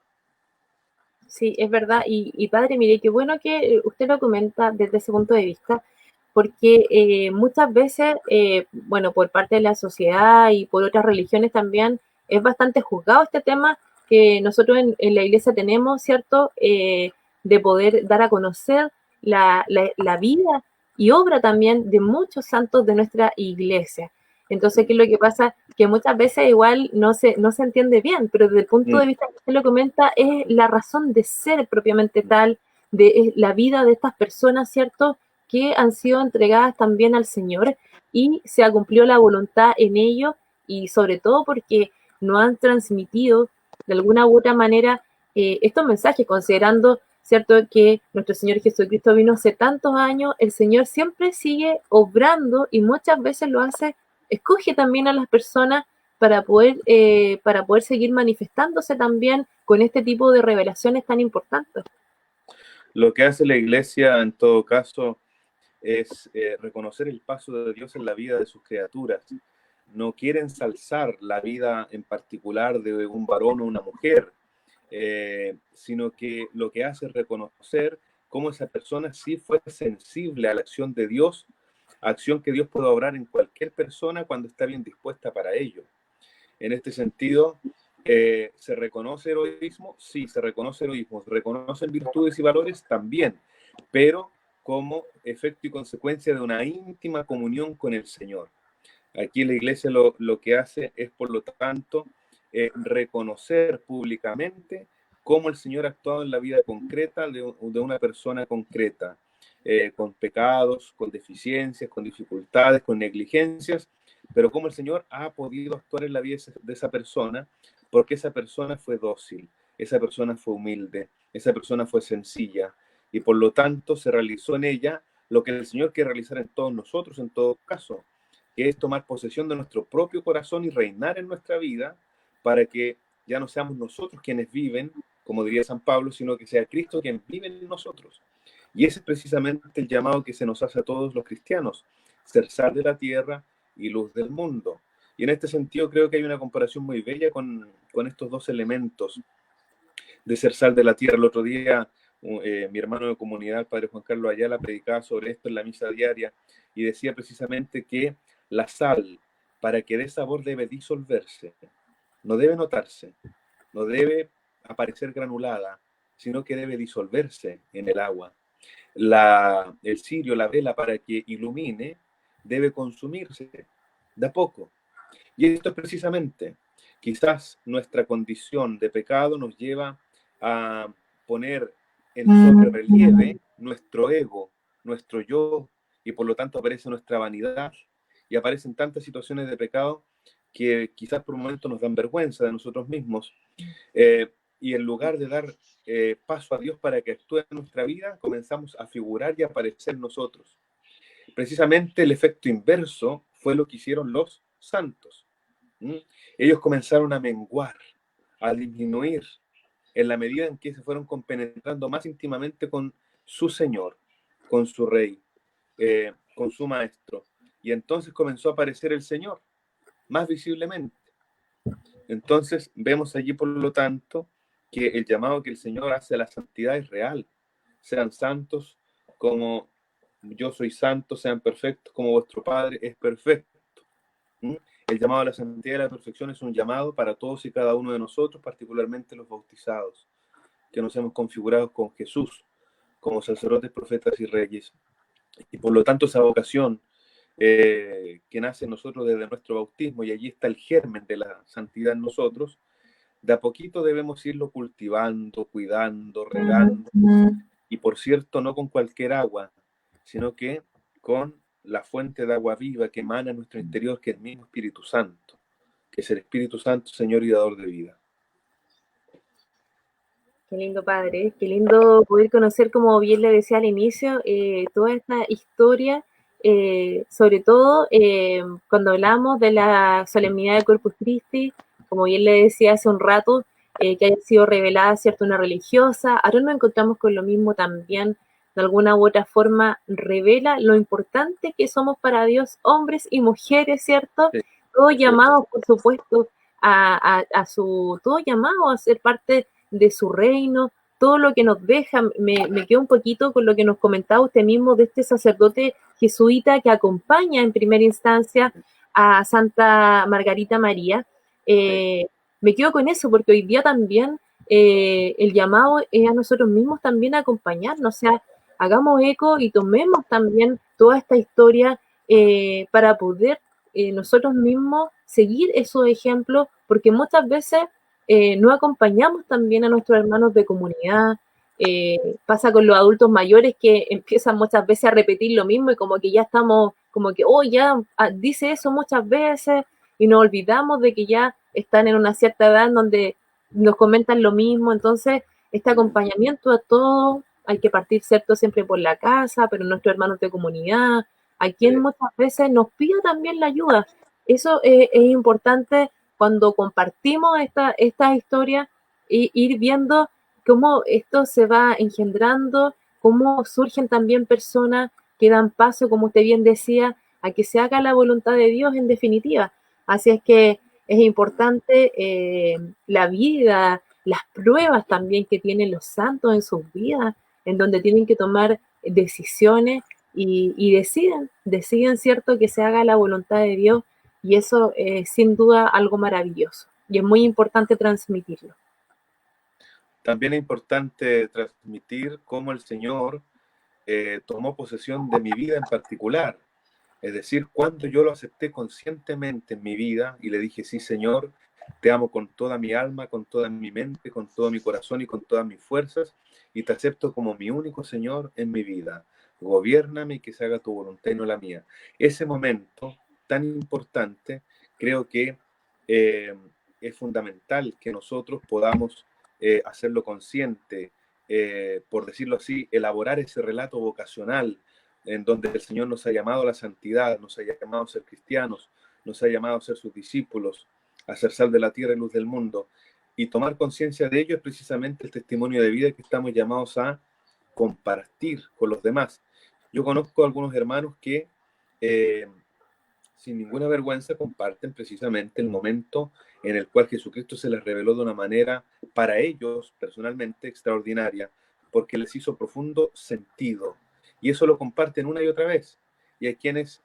Sí, es verdad. Y padre, mire, qué bueno que usted lo comenta desde ese punto de vista, porque muchas veces, bueno, por parte de la sociedad y por otras religiones también, es bastante juzgado este tema que nosotros en la iglesia tenemos, ¿cierto? De poder dar a conocer la vida y obra también de muchos santos de nuestra iglesia. Entonces, ¿qué es lo que pasa? Que muchas veces igual no se entiende bien, pero desde el punto de vista que usted lo comenta, es la razón de ser propiamente tal, de la vida de estas personas, ¿cierto? Que han sido entregadas también al Señor y se ha cumplido la voluntad en ello, y sobre todo porque no han transmitido de alguna u otra manera estos mensajes, considerando, ¿cierto?, que nuestro Señor Jesucristo vino hace tantos años. El Señor siempre sigue obrando y muchas veces lo hace, escoge también a las personas para poder seguir manifestándose también con este tipo de revelaciones tan importantes. Lo que hace la Iglesia, en todo caso, es reconocer el paso de Dios en la vida de sus criaturas. No quiere ensalzar la vida en particular de un varón o una mujer, sino que lo que hace es reconocer cómo esa persona sí fue sensible a la acción de Dios, acción que Dios puede obrar en cualquier persona cuando está bien dispuesta para ello. En este sentido, ¿se reconoce heroísmo? Sí, se reconoce heroísmo. ¿Se reconocen virtudes y valores? También, pero como efecto y consecuencia de una íntima comunión con el Señor. Aquí la Iglesia lo que hace es, por lo tanto, reconocer públicamente cómo el Señor ha actuado en la vida concreta de una persona concreta, con pecados, con deficiencias, con dificultades, con negligencias, pero cómo el Señor ha podido actuar en la vida de esa persona, porque esa persona fue dócil, esa persona fue humilde, esa persona fue sencilla, y por lo tanto se realizó en ella lo que el Señor quiere realizar en todos nosotros, en todo caso, que es tomar posesión de nuestro propio corazón y reinar en nuestra vida, para que ya no seamos nosotros quienes viven, como diría San Pablo, sino que sea Cristo quien vive en nosotros. Y ese es precisamente el llamado que se nos hace a todos los cristianos, ser sal de la tierra y luz del mundo. Y en este sentido creo que hay una comparación muy bella con estos dos elementos. de ser sal de la tierra. El otro día mi hermano de comunidad, el padre Juan Carlos Ayala, predicaba sobre esto en la misa diaria y decía precisamente que la sal, para que dé sabor, debe disolverse, no debe notarse, no debe aparecer granulada, sino que debe disolverse en el agua. El cirio, la vela, para que ilumine, debe consumirse de a poco. Y esto es precisamente, quizás nuestra condición de pecado nos lleva a poner en sobre relieve nuestro ego, nuestro yo, y por lo tanto aparece nuestra vanidad, y aparecen tantas situaciones de pecado que quizás por momentos nos dan vergüenza de nosotros mismos, y en lugar de dar paso a Dios para que actúe en nuestra vida, comenzamos a figurar y a aparecer nosotros. Precisamente el efecto inverso fue lo que hicieron los santos. Ellos comenzaron a menguar, a disminuir, en la medida en que se fueron compenetrando más íntimamente con su Señor, con su Rey, con su Maestro. Y entonces comenzó a aparecer el Señor, más visiblemente. Entonces vemos allí, por lo tanto, que el llamado que el Señor hace a la santidad es real. Sean santos como yo soy santo, sean perfectos como vuestro Padre es perfecto. El llamado a la santidad y a la perfección es un llamado para todos y cada uno de nosotros, particularmente los bautizados, que nos hemos configurado con Jesús como sacerdotes, profetas y reyes. Y por lo tanto esa vocación que nace en nosotros desde nuestro bautismo, y allí está el germen de la santidad en nosotros, de a poquito debemos irlo cultivando, cuidando, regando, y por cierto, no con cualquier agua, sino que con la fuente de agua viva que emana en nuestro interior, que es el mismo Espíritu Santo, que es el Espíritu Santo, Señor y dador de vida. Qué lindo, padre, qué lindo poder conocer, como bien le decía al inicio, toda esta historia, sobre todo cuando hablamos de la solemnidad de Corpus Christi, como bien le decía hace un rato, que haya sido revelada, ¿cierto?, una religiosa. Ahora nos encontramos con lo mismo también, de alguna u otra forma, revela lo importante que somos para Dios, hombres y mujeres, ¿cierto? Sí, Todos llamados, por supuesto, todos llamados a ser parte de su reino, todo lo que nos deja. Me quedo un poquito con lo que nos comentaba usted mismo de este sacerdote jesuita que acompaña en primera instancia a Santa Margarita María. Me quedo con eso porque hoy día también el llamado es a nosotros mismos también a acompañarnos, o sea, hagamos eco y tomemos también toda esta historia para poder nosotros mismos seguir esos ejemplos, porque muchas veces no acompañamos también a nuestros hermanos de comunidad. Pasa con los adultos mayores que empiezan muchas veces a repetir lo mismo y como que ya estamos, como que, oh, ya dice eso muchas veces y nos olvidamos de que ya están en una cierta edad en donde nos comentan lo mismo. Entonces, este acompañamiento a todos, hay que partir, ¿cierto?, siempre por la casa, pero nuestros hermanos de comunidad, a quien muchas veces nos pide también la ayuda. Eso es importante cuando compartimos esta historia, y ir viendo cómo esto se va engendrando, cómo surgen también personas que dan paso, como usted bien decía, a que se haga la voluntad de Dios en definitiva. Así es que es importante la vida, las pruebas también que tienen los santos en sus vidas, en donde tienen que tomar decisiones y deciden, ¿cierto?, que se haga la voluntad de Dios, y eso es sin duda algo maravilloso y es muy importante transmitirlo. También es importante transmitir cómo el Señor tomó posesión de mi vida en particular. Es decir, cuando yo lo acepté conscientemente en mi vida y le dije, sí, Señor, te amo con toda mi alma, con toda mi mente, con todo mi corazón y con todas mis fuerzas, y te acepto como mi único Señor en mi vida. Gobiérname y que se haga tu voluntad y no la mía. Ese momento tan importante, creo que es fundamental que nosotros podamos hacerlo consciente, por decirlo así, elaborar ese relato vocacional en donde el Señor nos ha llamado a la santidad, nos ha llamado a ser cristianos, nos ha llamado a ser sus discípulos, a ser sal de la tierra y luz del mundo. Y tomar conciencia de ello es precisamente el testimonio de vida que estamos llamados a compartir con los demás. Yo conozco a algunos hermanos que sin ninguna vergüenza, comparten precisamente el momento en el cual Jesucristo se les reveló de una manera para ellos personalmente extraordinaria, porque les hizo profundo sentido. Y eso lo comparten una y otra vez. Y hay quienes,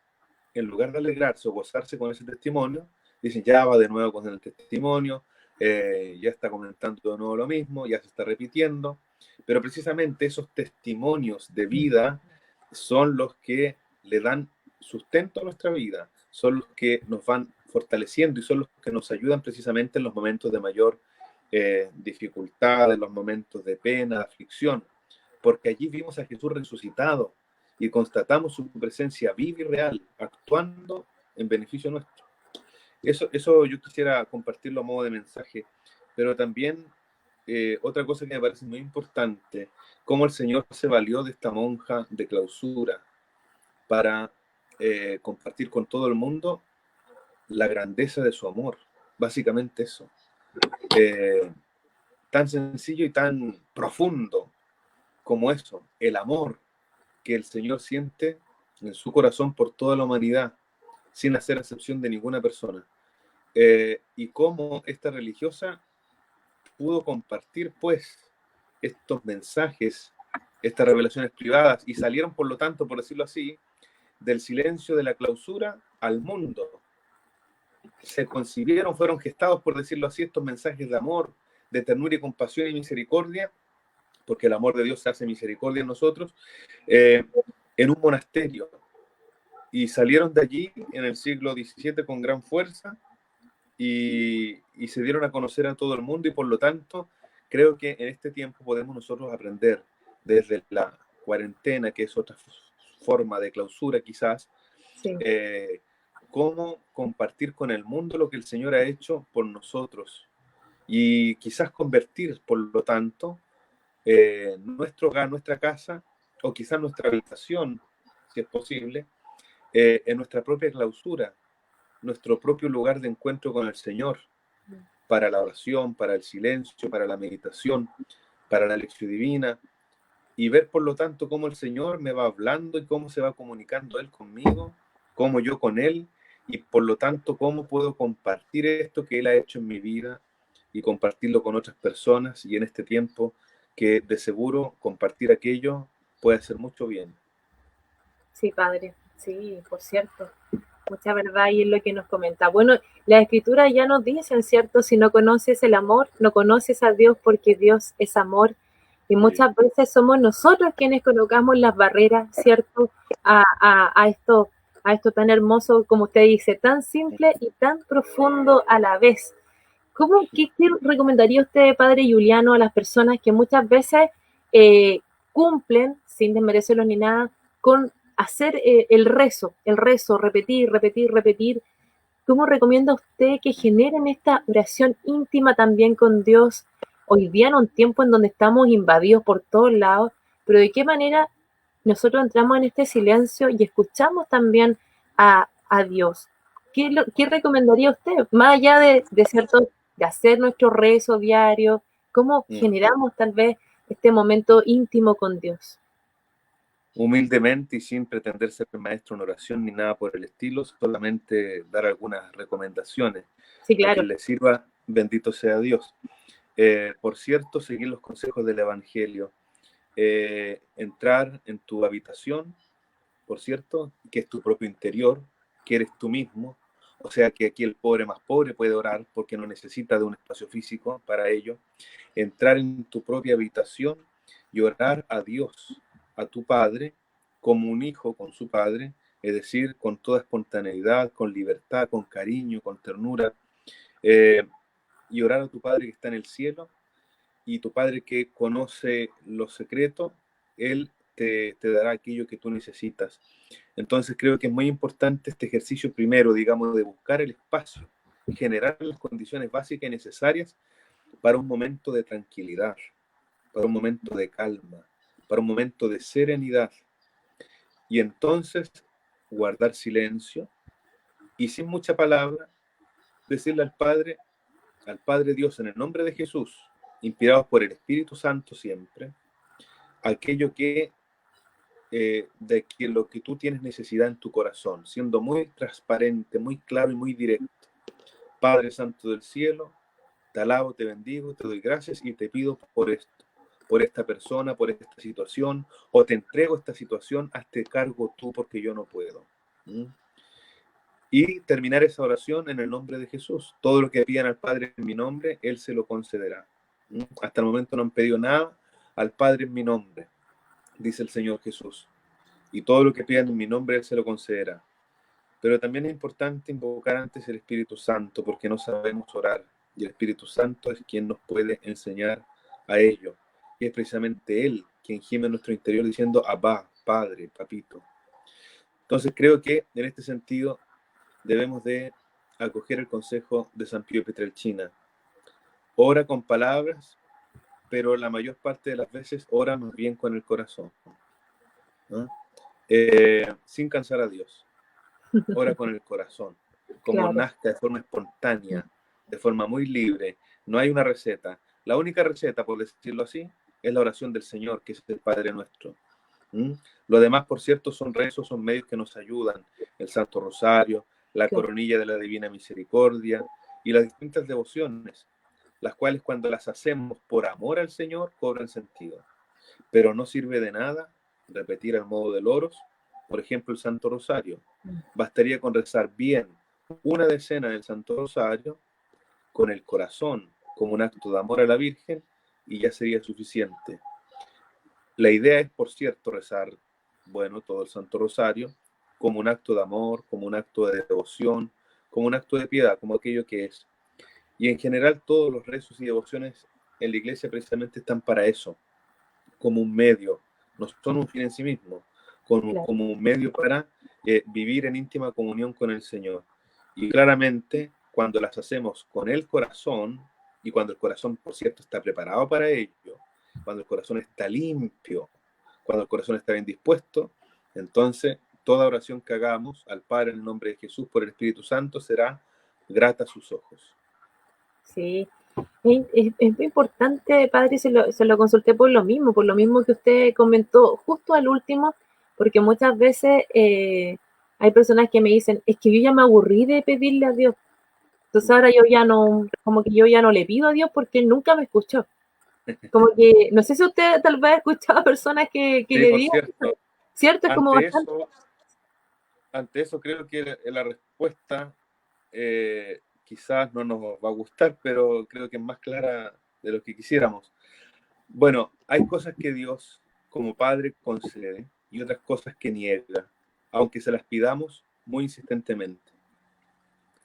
en lugar de alegrarse o gozarse con ese testimonio, dicen, ya va de nuevo con el testimonio, ya está comentando de nuevo lo mismo, ya se está repitiendo. Pero precisamente esos testimonios de vida son los que le dan sustento a nuestra vida, son los que nos van fortaleciendo y son los que nos ayudan precisamente en los momentos de mayor dificultad, en los momentos de pena, de aflicción, porque allí vimos a Jesús resucitado y constatamos su presencia viva y real, actuando en beneficio nuestro. Eso yo quisiera compartirlo a modo de mensaje, pero también otra cosa que me parece muy importante, cómo el Señor se valió de esta monja de clausura para compartir con todo el mundo la grandeza de su amor. Básicamente eso. Tan sencillo y tan profundo como eso, el amor que el Señor siente en su corazón por toda la humanidad, sin hacer excepción de ninguna persona. Y cómo esta religiosa pudo compartir, pues, estos mensajes, estas revelaciones privadas, y salieron, por lo tanto, por decirlo así, del silencio de la clausura al mundo. Se concibieron, fueron gestados, por decirlo así, estos mensajes de amor, de ternura y compasión y misericordia, porque el amor de Dios se hace misericordia en nosotros, en un monasterio. Y salieron de allí en el siglo XVII con gran fuerza y se dieron a conocer a todo el mundo, y por lo tanto creo que en este tiempo podemos nosotros aprender desde la cuarentena, que es otra forma de clausura quizás, Sí. Cómo compartir con el mundo lo que el Señor ha hecho por nosotros y quizás convertir, por lo tanto, nuestro hogar, nuestra casa, o quizás nuestra habitación, si es posible, en nuestra propia clausura, nuestro propio lugar de encuentro con el Señor, para la oración, para el silencio, para la meditación, para la lección divina, y ver, por lo tanto, cómo el Señor me va hablando y cómo se va comunicando Él conmigo, cómo yo con Él, y por lo tanto, cómo puedo compartir esto que Él ha hecho en mi vida y compartirlo con otras personas, y en este tiempo que de seguro compartir aquello puede hacer mucho bien. Sí, padre, sí, por cierto. Mucha verdad ahí en lo que nos comenta. Bueno, las escrituras ya nos dicen, ¿cierto? Si no conoces el amor, no conoces a Dios, porque Dios es amor. Y muchas veces somos nosotros quienes colocamos las barreras, ¿cierto? A esto tan hermoso, como usted dice, tan simple y tan profundo a la vez. ¿Qué recomendaría usted, padre Juliano, a las personas que muchas veces cumplen, sin desmerecerlos ni nada, con hacer el rezo, repetir, repetir, repetir? ¿Cómo recomienda usted que generen esta oración íntima también con Dios hoy día en un tiempo en donde estamos invadidos por todos lados? Pero ¿de qué manera nosotros entramos en este silencio y escuchamos también a Dios? ¿Qué recomendaría usted? Más allá de hacer nuestro rezo diario, ¿cómo generamos tal vez este momento íntimo con Dios? Humildemente y sin pretender ser maestro en oración ni nada por el estilo, solamente dar algunas recomendaciones. Sí, claro. A quien le sirva, bendito sea Dios. Por cierto, seguir los consejos del Evangelio. Entrar en tu habitación, por cierto, que es tu propio interior, que eres tú mismo. O sea que aquí el pobre más pobre puede orar porque no necesita de un espacio físico para ello. Entrar en tu propia habitación y orar a Dios, a tu Padre, como un hijo con su Padre, es decir, con toda espontaneidad, con libertad, con cariño, con ternura, y orar a tu Padre que está en el cielo, y tu Padre que conoce los secretos, Él te dará aquello que tú necesitas. Entonces creo que es muy importante este ejercicio primero, digamos, de buscar el espacio, generar las condiciones básicas y necesarias para un momento de tranquilidad, para un momento de calma, para un momento de serenidad. Y entonces guardar silencio y sin mucha palabra decirle al Padre Dios, en el nombre de Jesús, inspirados por el Espíritu Santo siempre, aquello que de que lo que tú tienes necesidad en tu corazón, siendo muy transparente, muy claro y muy directo. Padre Santo del cielo, te alabo, te bendigo, te doy gracias y te pido por esto, por esta persona, por esta situación, o te entrego esta situación, hazte cargo tú porque yo no puedo. Y terminar esa oración en el nombre de Jesús. Todo lo que pidan al Padre en mi nombre, Él se lo concederá. Hasta el momento no han pedido nada al Padre en mi nombre, dice el Señor Jesús. Y todo lo que pidan en mi nombre, Él se lo concederá. Pero también es importante invocar antes el Espíritu Santo, porque no sabemos orar. Y el Espíritu Santo es quien nos puede enseñar a ello. Y es precisamente Él quien gime en nuestro interior diciendo, Abba, Padre, Papito. Entonces creo que en este sentido debemos de acoger el consejo de San Pío Pietrelcina. Ora con palabras, pero la mayor parte de las veces ora más bien con el corazón, ¿no? Sin cansar a Dios. Ora con el corazón, como Claro. nazca de forma espontánea, de forma muy libre. No hay una receta. La única receta, por decirlo así, es la oración del Señor, que es el Padre Nuestro. Lo demás, por cierto, son rezos, son medios que nos ayudan. El Santo Rosario, la Claro. coronilla de la Divina Misericordia y las distintas devociones, las cuales cuando las hacemos por amor al Señor cobran sentido. Pero no sirve de nada repetir al modo de loros, por ejemplo, el Santo Rosario. Bastaría con rezar bien una decena del Santo Rosario con el corazón como un acto de amor a la Virgen y ya sería suficiente. La idea es, por cierto, rezar, bueno, todo el Santo Rosario como un acto de amor, como un acto de devoción, como un acto de piedad, como aquello que es. Y en general todos los rezos y devociones en la Iglesia precisamente están para eso, como un medio, no son un fin en sí mismo, como un medio para vivir en íntima comunión con el Señor. Y claramente, cuando las hacemos con el corazón, y cuando el corazón, por cierto, está preparado para ello, cuando el corazón está limpio, cuando el corazón está bien dispuesto, entonces toda oración que hagamos al Padre en el nombre de Jesús por el Espíritu Santo será grata a sus ojos. Sí, es muy importante, padre, se lo consulté por lo mismo que usted comentó justo al último, porque muchas veces hay personas que me dicen, es que yo ya me aburrí de pedirle a Dios, entonces ahora yo ya no, como que yo ya no le pido a Dios porque Él nunca me escuchó. Como que, no sé si usted tal vez ha escuchado a personas que Sí, le por digan, cierto, ¿cierto? Es como bastante... ante eso creo que la respuesta quizás no nos va a gustar, pero creo que es más clara de lo que quisiéramos. Bueno, hay cosas que Dios como Padre concede y otras cosas que niega, aunque se las pidamos muy insistentemente.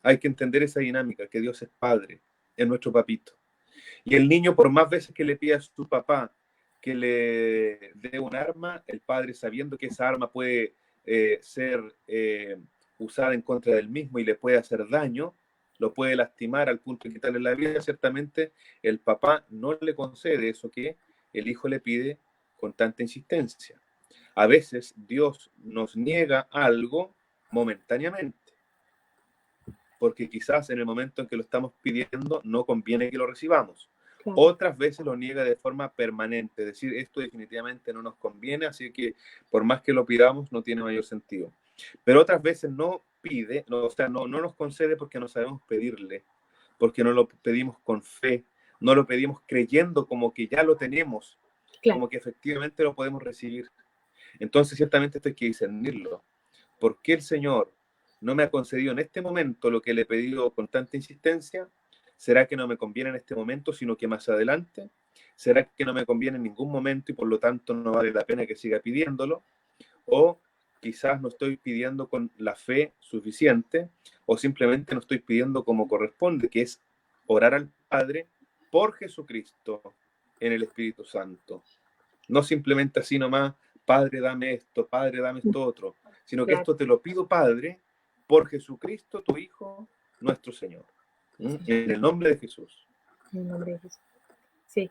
Hay que entender esa dinámica, que Dios es Padre, es nuestro papito. Y el niño, por más veces que le pida a su papá que le dé un arma, el padre, sabiendo que esa arma puede ser usada en contra del mismo y le puede hacer daño, lo puede lastimar al punto de quitarle la vida, ciertamente el papá no le concede eso que el hijo le pide con tanta insistencia. A veces Dios nos niega algo momentáneamente, porque quizás en el momento en que lo estamos pidiendo no conviene que lo recibamos. Claro. Otras veces lo niega de forma permanente, es decir, esto definitivamente no nos conviene, así que por más que lo pidamos no tiene mayor sentido. Pero otras veces no pide, no, o sea, no nos concede porque no sabemos pedirle, porque no lo pedimos con fe, no lo pedimos creyendo como que ya lo tenemos, Claro. como que efectivamente lo podemos recibir. Entonces ciertamente esto hay que discernirlo. ¿Por qué el Señor no me ha concedido en este momento lo que le he pedido con tanta insistencia? ¿Será que no me conviene en este momento, sino que más adelante? ¿Será que no me conviene en ningún momento y por lo tanto no vale la pena que siga pidiéndolo? ¿O quizás no estoy pidiendo con la fe suficiente o simplemente no estoy pidiendo como corresponde, que es orar al Padre por Jesucristo en el Espíritu Santo? No simplemente así nomás, Padre, dame esto, Padre, dame esto otro, sino que Claro. esto te lo pido, Padre, por Jesucristo, tu Hijo, nuestro Señor. En el nombre de Jesús. En el nombre de Jesús. Sí.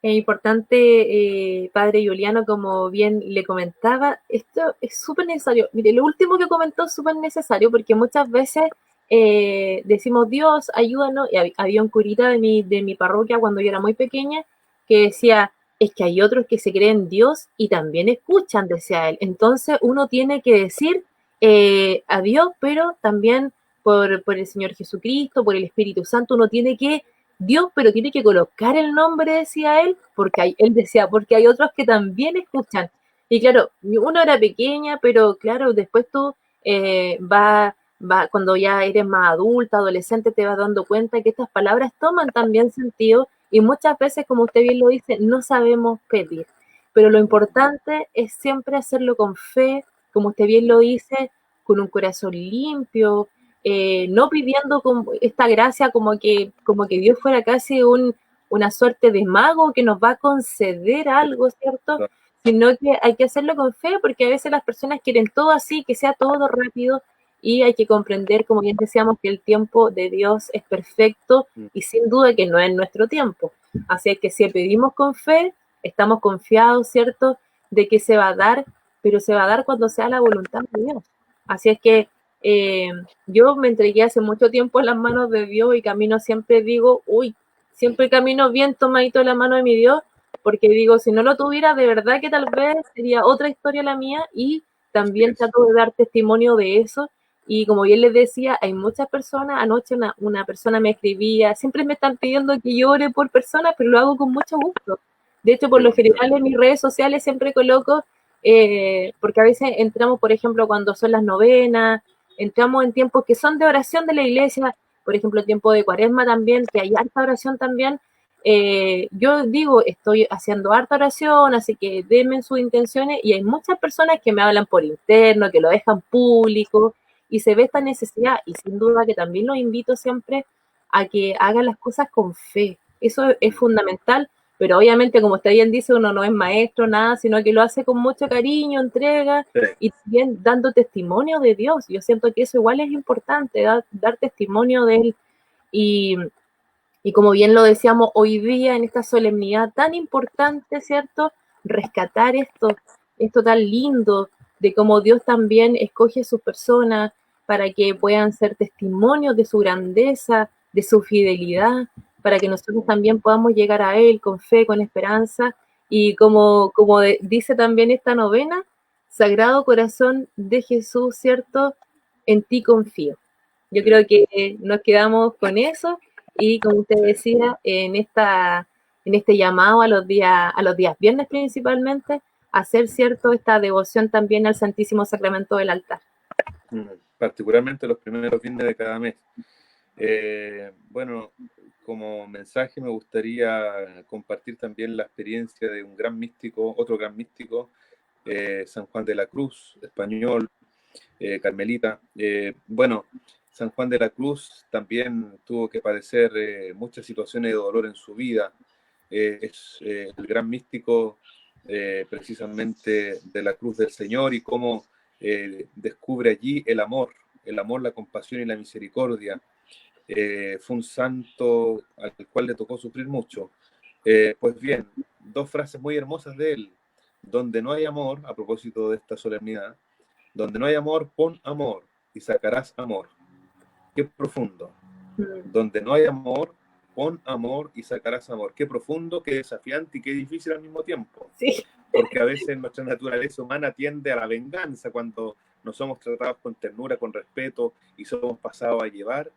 Es importante, padre Juliano, como bien le comentaba, esto es súper necesario. Mire, lo último que comentó es súper necesario porque muchas veces decimos, Dios, ayúdanos. Y había un curita de mi parroquia cuando yo era muy pequeña que decía, es que hay otros que se creen Dios y también escuchan, decía él. Entonces uno tiene que decir a Dios, pero también por el Señor Jesucristo, por el Espíritu Santo, uno tiene que, Dios, pero tiene que colocar el nombre, decía él, porque él decía, porque hay otros que también escuchan. Y claro, uno era pequeña, pero claro, después tú cuando ya eres más adulta, adolescente, te vas dando cuenta que estas palabras toman también sentido y muchas veces, como usted bien lo dice, no sabemos pedir. Pero lo importante es siempre hacerlo con fe, como usted bien lo dice, con un corazón limpio, no pidiendo como esta gracia como que Dios fuera casi una suerte de mago que nos va a conceder algo, ¿cierto? Sino que hay que hacerlo con fe, porque a veces las personas quieren todo así, que sea todo rápido, y hay que comprender, como bien decíamos, que el tiempo de Dios es perfecto y sin duda que no es nuestro tiempo. Así que si pedimos con fe, estamos confiados, ¿cierto?, de que se va a dar, pero se va a dar cuando sea la voluntad de Dios. Así es que yo me entregué hace mucho tiempo en las manos de Dios y camino siempre digo, uy, siempre camino bien tomadito de la mano de mi Dios, porque digo, si no lo tuviera, de verdad que tal vez sería otra historia la mía y también trato de dar testimonio de eso. Y como bien les decía, hay muchas personas, anoche una persona me escribía, siempre me están pidiendo que yo ore por personas, pero lo hago con mucho gusto. De hecho, por lo general en mis redes sociales siempre coloco, porque a veces entramos, por ejemplo, cuando son las novenas, entramos en tiempos que son de oración de la iglesia, por ejemplo, tiempo de Cuaresma también, que hay harta oración también. Yo digo, estoy haciendo harta oración, así que denme sus intenciones, y hay muchas personas que me hablan por interno, que lo dejan público, y se ve esta necesidad, y sin duda que también los invito siempre a que hagan las cosas con fe. Eso es fundamental, pero obviamente, como usted bien dice, uno no es maestro, nada, sino que lo hace con mucho cariño, entrega, y también dando testimonio de Dios. Yo siento que eso igual es importante, dar testimonio de Él. Y como bien lo decíamos hoy día en esta solemnidad tan importante, ¿cierto? Rescatar esto tan lindo de cómo Dios también escoge a sus personas para que puedan ser testimonios de su grandeza, de su fidelidad, para que nosotros también podamos llegar a Él con fe, con esperanza. Y como dice también esta novena, Sagrado Corazón de Jesús, ¿cierto? En ti confío. Yo creo que nos quedamos con eso. Y como usted decía, en este llamado a los días viernes principalmente, hacer cierto esta devoción también al Santísimo Sacramento del altar. Particularmente los primeros viernes de cada mes. Bueno, como mensaje me gustaría compartir también la experiencia de un gran místico, otro gran místico, San Juan de la Cruz, español, carmelita. Bueno, San Juan de la Cruz también tuvo que padecer muchas situaciones de dolor en su vida. Es el gran místico precisamente de la cruz del Señor y cómo descubre allí el amor, la compasión y la misericordia. Fue un santo al cual le tocó sufrir mucho. Pues bien, dos frases muy hermosas de él. Donde no hay amor, a propósito de esta solemnidad, donde no hay amor, pon amor y sacarás amor. Qué profundo. Donde no hay amor, pon amor y sacarás amor. Qué profundo, qué desafiante y qué difícil al mismo tiempo. Sí. Porque a veces nuestra naturaleza humana tiende a la venganza cuando no somos tratados con ternura, con respeto y somos pasados a llevar.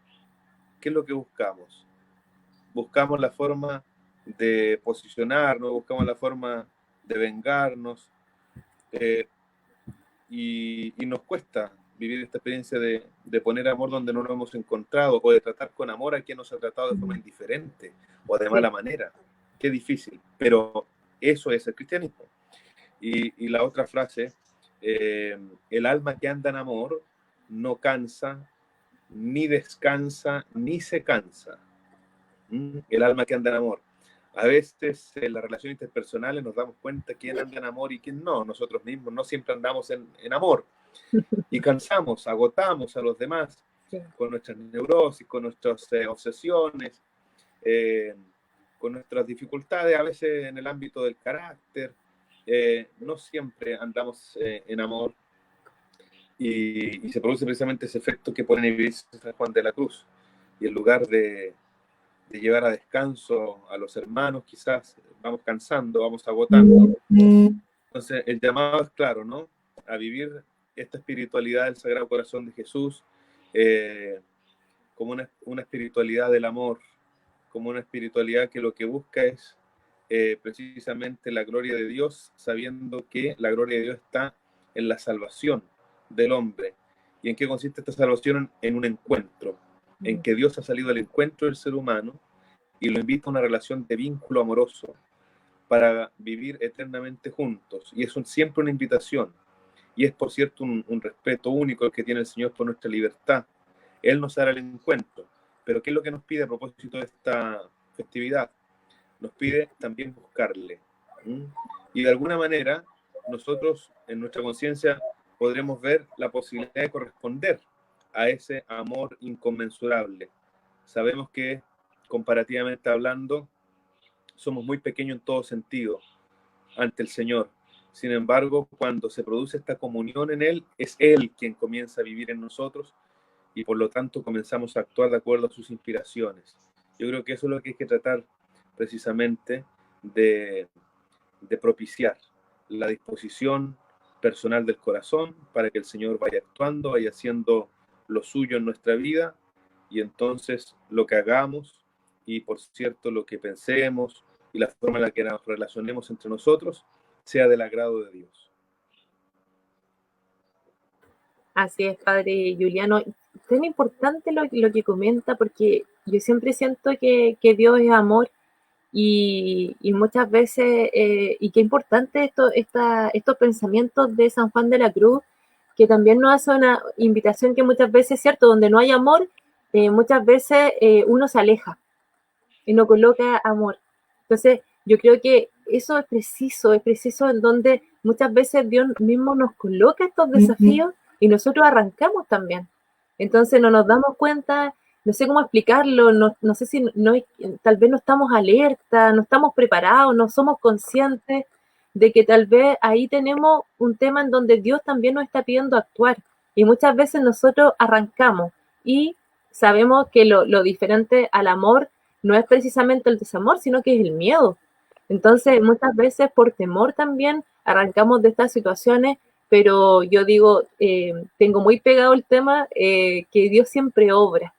¿Qué es lo que buscamos? Buscamos la forma de posicionarnos, buscamos la forma de vengarnos, y nos cuesta vivir esta experiencia de poner amor donde no lo hemos encontrado, o de tratar con amor a quien nos ha tratado de forma indiferente o de mala manera. Qué difícil, pero eso es el cristianismo. Y la otra frase, el alma que anda en amor no cansa, ni descansa, ni se cansa. El alma que anda en amor. A veces en las relaciones interpersonales nos damos cuenta quién anda en amor y quién no. Nosotros mismos no siempre andamos en amor. Y cansamos, agotamos a los demás con nuestras neurosis, con nuestras obsesiones, con nuestras dificultades, a veces en el ámbito del carácter. No siempre andamos en amor. Y se produce precisamente ese efecto que pone en evidencia San Juan de la Cruz. Y en lugar de llevar a descanso a los hermanos, quizás vamos cansando, vamos agotando. Entonces, el llamado es claro, ¿no? A vivir esta espiritualidad del Sagrado Corazón de Jesús como una espiritualidad del amor, como una espiritualidad que lo que busca es precisamente la gloria de Dios, sabiendo que la gloria de Dios está en la salvación del hombre. ¿Y en qué consiste esta salvación? En un encuentro, en que Dios ha salido al encuentro del ser humano y lo invita a una relación de vínculo amoroso para vivir eternamente juntos. Y es siempre una invitación. Y es, por cierto, un respeto único el que tiene el Señor por nuestra libertad. Él nos hará el encuentro. Pero ¿qué es lo que nos pide a propósito de esta festividad? Nos pide también buscarle. Y de alguna manera, nosotros en nuestra conciencia podremos ver la posibilidad de corresponder a ese amor inconmensurable. Sabemos que, comparativamente hablando, somos muy pequeños en todo sentido ante el Señor. Sin embargo, cuando se produce esta comunión en Él, es Él quien comienza a vivir en nosotros y por lo tanto comenzamos a actuar de acuerdo a sus inspiraciones. Yo creo que eso es lo que hay que tratar precisamente de propiciar, la disposición personal del corazón para que el Señor vaya actuando, vaya haciendo lo suyo en nuestra vida y entonces lo que hagamos y por cierto lo que pensemos y la forma en la que nos relacionemos entre nosotros sea del agrado de Dios. Así es, padre Juliano. Es tan importante lo que comenta, porque yo siempre siento que Dios es amor y muchas veces, y qué importante estos pensamientos de San Juan de la Cruz, que también nos hace una invitación que muchas veces, cierto, donde no hay amor, muchas veces uno se aleja y no coloca amor. Entonces, yo creo que eso es preciso en donde muchas veces Dios mismo nos coloca estos desafíos y nosotros arrancamos también. Entonces no nos damos cuenta, no sé cómo explicarlo, no sé si tal vez no estamos alerta, no estamos preparados, no somos conscientes de que tal vez ahí tenemos un tema en donde Dios también nos está pidiendo actuar. Y muchas veces nosotros arrancamos y sabemos que lo diferente al amor no es precisamente el desamor, sino que es el miedo. Entonces, muchas veces por temor también arrancamos de estas situaciones, pero yo digo, tengo muy pegado el tema que Dios siempre obra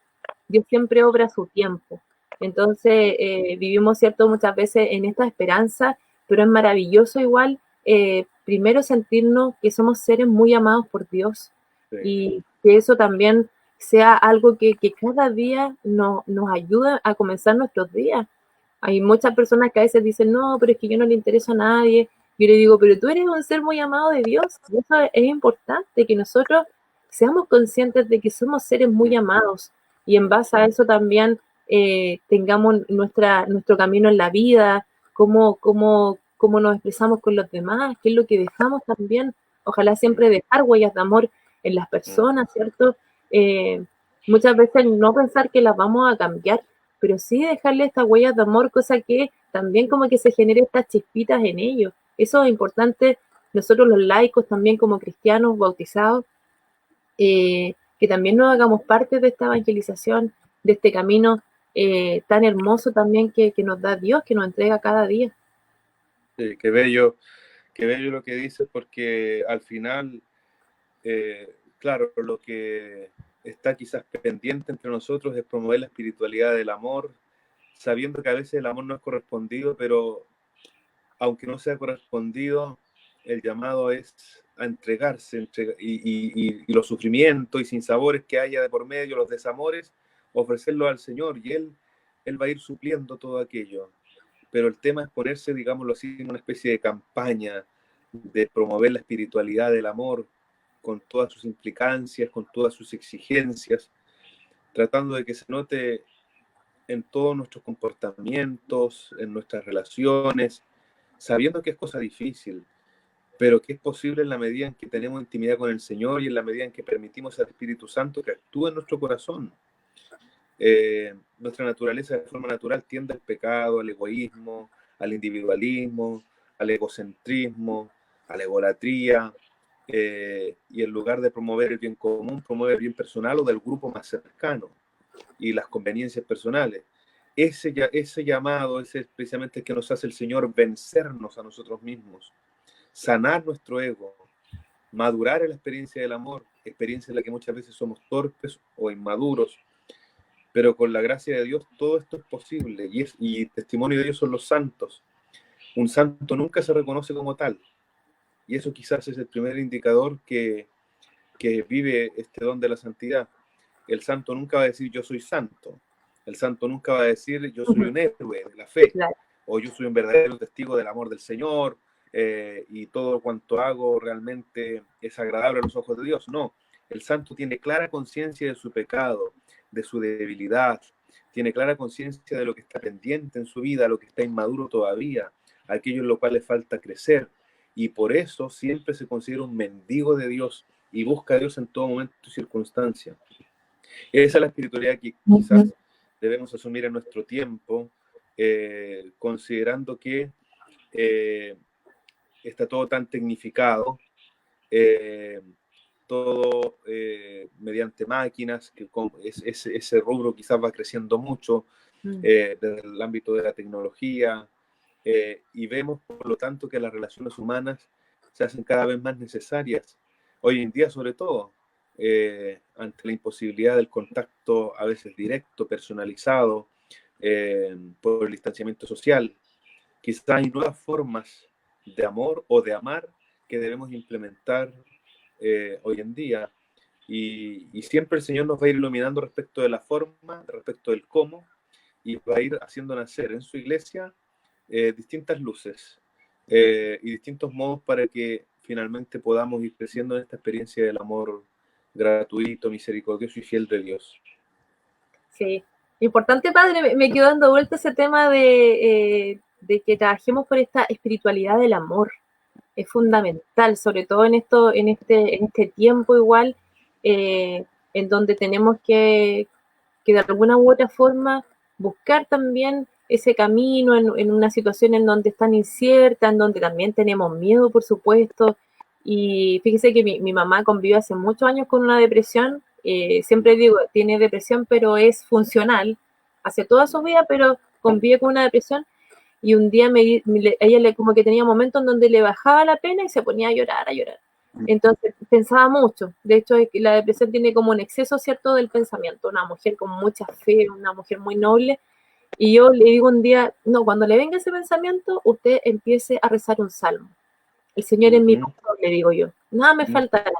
a su tiempo. Entonces, vivimos, ¿cierto?, muchas veces en esta esperanza, pero es maravilloso igual, primero sentirnos que somos seres muy amados por Dios, Sí. y que eso también sea algo que cada día nos ayuda a comenzar nuestros días. Hay muchas personas que a veces dicen, no, pero es que yo no le intereso a nadie. Yo le digo, pero tú eres un ser muy amado de Dios. Y eso es importante, que nosotros seamos conscientes de que somos seres muy amados. Y en base a eso también tengamos nuestro camino en la vida, cómo nos expresamos con los demás, qué es lo que dejamos también. Ojalá siempre dejar huellas de amor en las personas, ¿cierto? Muchas veces no pensar que las vamos a cambiar, pero sí dejarle estas huellas de amor, cosa que también como que se genere estas chispitas en ellos. Eso es importante, nosotros los laicos también como cristianos bautizados, que también nos hagamos parte de esta evangelización, de este camino tan hermoso también que nos da Dios, que nos entrega cada día. Sí, qué bello lo que dices, porque al final, claro, lo que está quizás pendiente entre nosotros es promover la espiritualidad del amor, sabiendo que a veces el amor no es correspondido, pero aunque no sea correspondido, el llamado es a entregarse y los sufrimientos y sinsabores que haya de por medio, los desamores, ofrecerlos al Señor y Él va a ir supliendo todo aquello. Pero el tema es ponerse, digámoslo así, en una especie de campaña de promover la espiritualidad del amor con todas sus implicancias, con todas sus exigencias, tratando de que se note en todos nuestros comportamientos, en nuestras relaciones, sabiendo que es cosa difícil, pero que es posible en la medida en que tenemos intimidad con el Señor y en la medida en que permitimos al Espíritu Santo que actúe en nuestro corazón. Nuestra naturaleza de forma natural tiende al pecado, al egoísmo, al individualismo, al egocentrismo, a la egolatría, y en lugar de promover el bien común, promueve el bien personal o del grupo más cercano y las conveniencias personales. ese llamado es precisamente el que nos hace el Señor vencernos a nosotros mismos, sanar nuestro ego, madurar en la experiencia del amor, experiencia en la que muchas veces somos torpes o inmaduros, pero con la gracia de Dios todo esto es posible, y testimonio de ellos son los santos. Un santo nunca se reconoce como tal, y eso quizás es el primer indicador que vive este don de la santidad. El santo nunca va a decir yo soy santo, el santo nunca va a decir yo soy un héroe de la fe, Claro. o yo soy un verdadero testigo del amor del Señor, y todo cuanto hago realmente es agradable a los ojos de Dios. No, el santo tiene clara conciencia de su pecado, de su debilidad, tiene clara conciencia de lo que está pendiente en su vida, lo que está inmaduro todavía, aquello en lo cual le falta crecer, y por eso siempre se considera un mendigo de Dios y busca a Dios en todo momento y circunstancia. Esa es la espiritualidad que quizás debemos asumir en nuestro tiempo, considerando que está todo tan tecnificado, todo mediante máquinas, que ese rubro quizás va creciendo mucho desde el ámbito de la tecnología, y vemos por lo tanto que las relaciones humanas se hacen cada vez más necesarias, hoy en día sobre todo, ante la imposibilidad del contacto a veces directo, personalizado, por el distanciamiento social. Quizás hay nuevas formas de amor o de amar que debemos implementar hoy en día, y siempre el Señor nos va a ir iluminando respecto de la forma, respecto del cómo, y va a ir haciendo nacer en su iglesia distintas luces y distintos modos para que finalmente podamos ir creciendo en esta experiencia del amor gratuito, misericordioso y fiel de Dios. Sí, importante, padre, me quedó dando vuelta ese tema de que trabajemos por esta espiritualidad del amor. Es fundamental, sobre todo en este tiempo igual, en donde tenemos que de alguna u otra forma buscar también ese camino en una situación en donde es tan incierta, en donde también tenemos miedo, por supuesto. Y fíjese que mi mamá convive hace muchos años con una depresión. Siempre digo, tiene depresión, pero es funcional. Hace toda su vida, pero convive con una depresión. Y un día ella como que tenía momentos en donde le bajaba la pena y se ponía a llorar, a llorar. Entonces pensaba mucho. De hecho, la depresión tiene como un exceso, ¿cierto?, del pensamiento. Una mujer con mucha fe, una mujer muy noble. Y yo le digo un día, no, cuando le venga ese pensamiento, usted empiece a rezar un salmo. El Señor es mi pastor, le digo yo. Nada me faltará.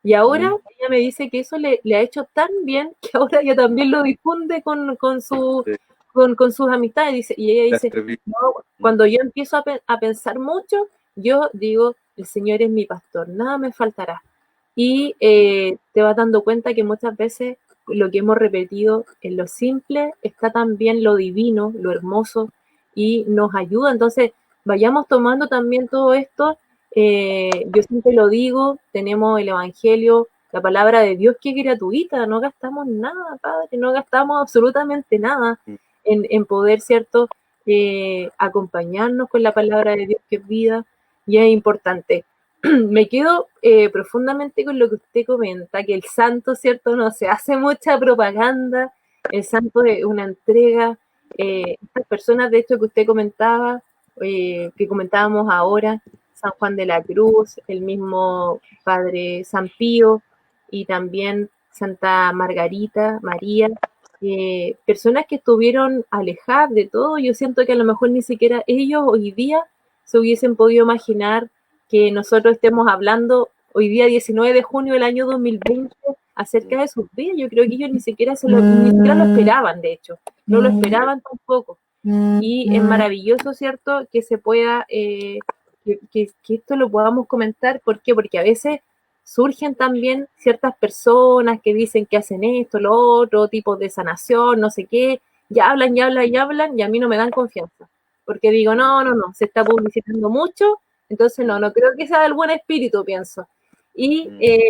Y ahora ella me dice que eso le ha hecho tan bien que ahora ella también lo difunde con sus amistades. Dice, y ella dice, no, cuando yo empiezo a pensar mucho, yo digo, el Señor es mi pastor, nada me faltará. Y te vas dando cuenta que muchas veces lo que hemos repetido en lo simple está también lo divino, lo hermoso, y nos ayuda. Entonces, vayamos tomando también todo esto. Yo siempre lo digo, tenemos el Evangelio, la palabra de Dios que es gratuita, no gastamos nada, Padre, no gastamos absolutamente nada en poder, ¿cierto?, acompañarnos con la palabra de Dios que es vida, y es importante. Me quedo profundamente con lo que usted comenta, que el santo, ¿cierto?, no se hace mucha propaganda, el santo es una entrega. Estas personas, de hecho, que usted comentaba, que comentábamos ahora, San Juan de la Cruz, el mismo Padre San Pío y también Santa Margarita, María, personas que estuvieron alejadas de todo. Yo siento que a lo mejor ni siquiera ellos hoy día se hubiesen podido imaginar que nosotros estemos hablando hoy día 19 de junio del año 2020 acerca de sus vidas. Yo creo que ellos ni siquiera lo esperaban, de hecho, no lo esperaban tampoco. Y es maravilloso, ¿cierto?, que se pueda, que esto lo podamos comentar. ¿Por qué? Porque a veces surgen también ciertas personas que dicen que hacen esto, lo otro, tipos de sanación, no sé qué, y hablan, y hablan, y hablan, y a mí no me dan confianza. Porque digo, no, se está publicitando mucho, entonces no creo que sea del buen espíritu, pienso. Y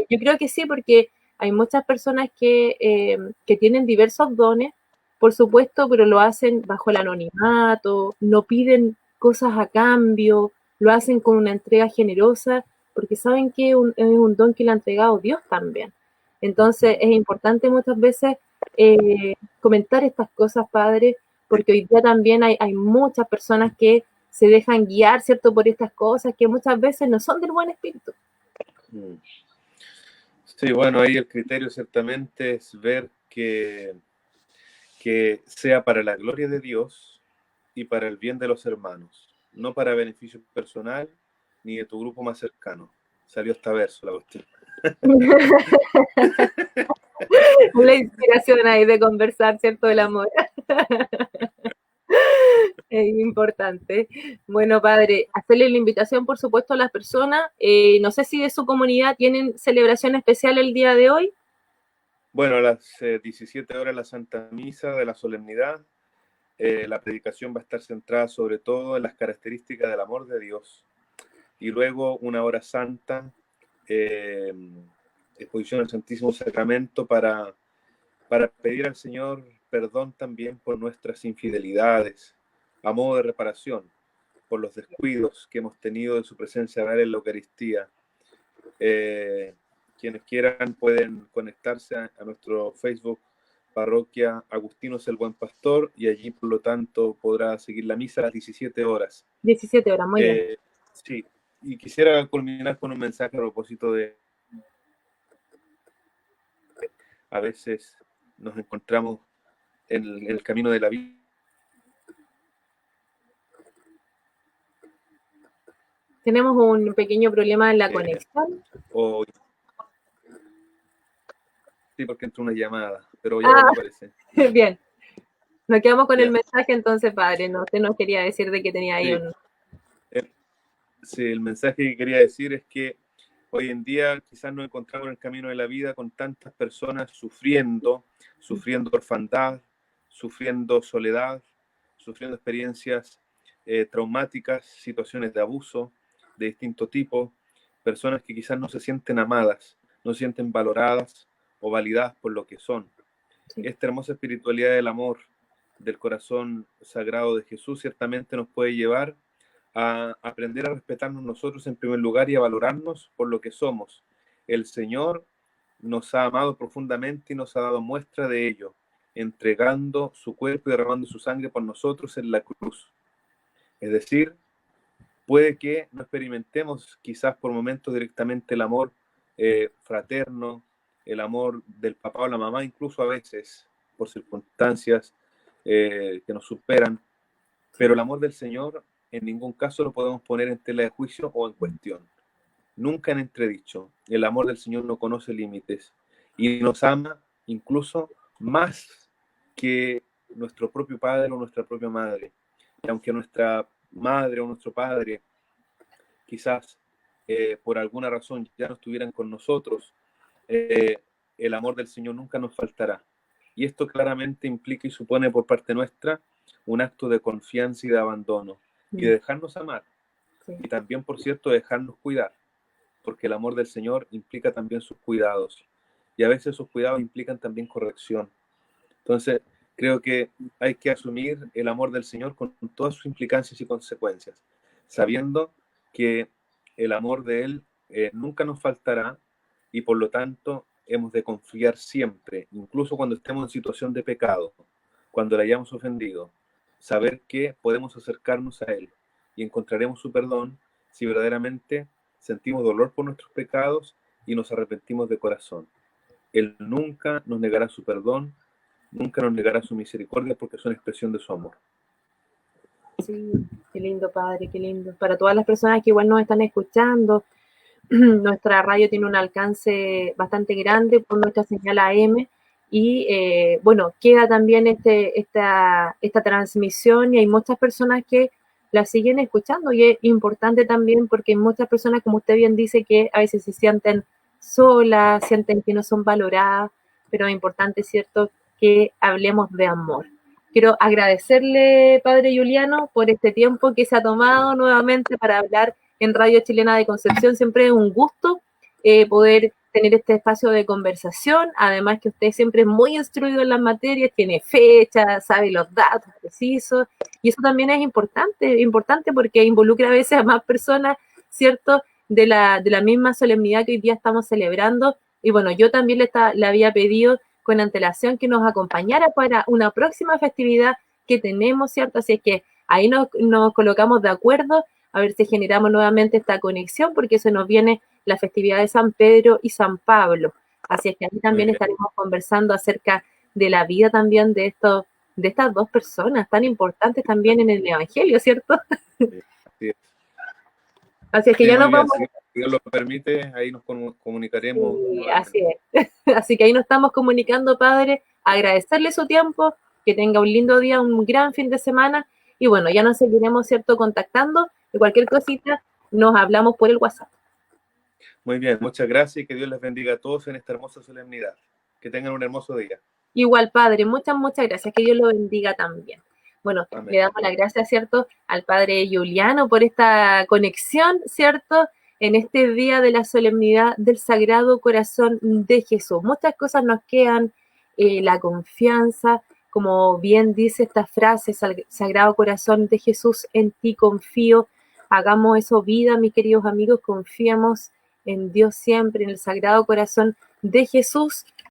yo creo que sí, porque hay muchas personas que tienen diversos dones, por supuesto, pero lo hacen bajo el anonimato, no piden cosas a cambio, lo hacen con una entrega generosa, porque saben que es un don que le ha entregado Dios también. Entonces es importante muchas veces comentar estas cosas, Padre, porque hoy día también hay muchas personas que se dejan guiar, ¿cierto?, por estas cosas que muchas veces no son del buen espíritu. Sí, bueno, ahí el criterio ciertamente es ver que sea para la gloria de Dios y para el bien de los hermanos, no para beneficio personal ni de tu grupo más cercano. Salió hasta verso la cuestión. La inspiración ahí de conversar, ¿cierto?, del amor. Es importante. Bueno, padre, hacerle la invitación, por supuesto, a las personas. No sé si de su comunidad tienen celebración especial el día de hoy. Bueno, a las 17 horas la Santa Misa de la Solemnidad. La predicación va a estar centrada sobre todo en las características del amor de Dios. Y luego una hora santa, exposición al Santísimo Sacramento para pedir al Señor perdón también por nuestras infidelidades, a modo de reparación, por los descuidos que hemos tenido de su presencia real en la Eucaristía. Quienes quieran pueden conectarse a nuestro Facebook, Parroquia Agustinos el Buen Pastor, y allí por lo tanto podrá seguir la misa a las 17 horas. 17 horas, muy bien. Sí, y quisiera culminar con un mensaje a propósito de a veces nos encontramos en el camino de la vida. Tenemos un pequeño problema en la conexión. Sí, porque entró una llamada, pero ya me parece. Bien. Nos quedamos con el mensaje entonces, padre. No, usted nos quería decir de que tenía ahí un... Sí, el mensaje que quería decir es que hoy en día quizás nos encontramos en el camino de la vida con tantas personas sufriendo orfandad, sufriendo soledad, sufriendo experiencias traumáticas, situaciones de abuso de distinto tipo, personas que quizás no se sienten amadas, no se sienten valoradas o validadas por lo que son. Sí. Esta hermosa espiritualidad del amor, del corazón sagrado de Jesús, ciertamente nos puede llevar a aprender a respetarnos nosotros en primer lugar y a valorarnos por lo que somos. El Señor nos ha amado profundamente y nos ha dado muestra de ello, entregando su cuerpo y derramando su sangre por nosotros en la cruz. Es decir, puede que no experimentemos quizás por momentos directamente el amor fraterno, el amor del papá o la mamá, incluso a veces por circunstancias que nos superan, pero el amor del Señor en ningún caso lo podemos poner en tela de juicio o en cuestión. Nunca en entredicho. El amor del Señor no conoce límites y nos ama incluso más que nuestro propio padre o nuestra propia madre. Y aunque nuestra madre o nuestro padre quizás por alguna razón ya no estuvieran con nosotros, el amor del Señor nunca nos faltará. Y esto claramente implica y supone por parte nuestra un acto de confianza y de abandono. Y de dejarnos amar. Sí. Y también, por cierto, dejarnos cuidar. Porque el amor del Señor implica también sus cuidados. Y a veces esos cuidados implican también corrección. Entonces, creo que hay que asumir el amor del Señor con todas sus implicancias y consecuencias. Sabiendo que el amor de Él nunca nos faltará. Y por lo tanto, hemos de confiar siempre. Incluso cuando estemos en situación de pecado. Cuando le hayamos ofendido. Saber que podemos acercarnos a Él y encontraremos su perdón si verdaderamente sentimos dolor por nuestros pecados y nos arrepentimos de corazón. Él nunca nos negará su perdón, nunca nos negará su misericordia porque son expresión de su amor. Sí, qué lindo, padre, qué lindo. Para todas las personas que igual nos están escuchando, nuestra radio tiene un alcance bastante grande por nuestra señal AM. Y bueno, queda también esta transmisión y hay muchas personas que la siguen escuchando y es importante también porque hay muchas personas, como usted bien dice, que a veces se sienten solas, sienten que no son valoradas, pero es importante, ¿cierto?, que hablemos de amor. Quiero agradecerle, padre Juliano, por este tiempo que se ha tomado nuevamente para hablar en Radio Chilena de Concepción. Siempre es un gusto poder tener este espacio de conversación, además que usted siempre es muy instruido en las materias, tiene fechas, sabe los datos precisos, y eso también es importante porque involucra a veces a más personas, ¿cierto?, de la misma solemnidad que hoy día estamos celebrando. Y bueno, yo también le había pedido con antelación que nos acompañara para una próxima festividad que tenemos, ¿cierto? Así es que ahí nos colocamos de acuerdo a ver si generamos nuevamente esta conexión, porque se nos viene la festividad de San Pedro y San Pablo. Así es que ahí también estaremos conversando acerca de la vida también de estas dos personas tan importantes también en el Evangelio, ¿cierto? Así es. Así es que Sí, ya muy nos bien, vamos. si Dios lo permite, ahí nos comunicaremos Sí, nuevamente. así es. Así que ahí nos estamos comunicando, Padre, agradecerle su tiempo, que tenga un lindo día, un gran fin de semana, y bueno, ya nos seguiremos, ¿cierto?, contactando, y cualquier cosita nos hablamos por el WhatsApp. Muy bien, muchas gracias y que Dios les bendiga a todos en esta hermosa solemnidad. Que tengan un hermoso día. Igual, Padre, muchas gracias, que Dios lo bendiga también. Bueno, Amén. le damos las gracias, ¿cierto?, al Padre Juliano por esta conexión, ¿cierto?, en este día de la solemnidad del Sagrado Corazón de Jesús. Muchas cosas nos quedan, la confianza, como bien dice esta frase, Sagrado Corazón de Jesús, en ti confío. Hagamos eso vida, mis queridos amigos, confiemos en Dios siempre, en el Sagrado Corazón de Jesús,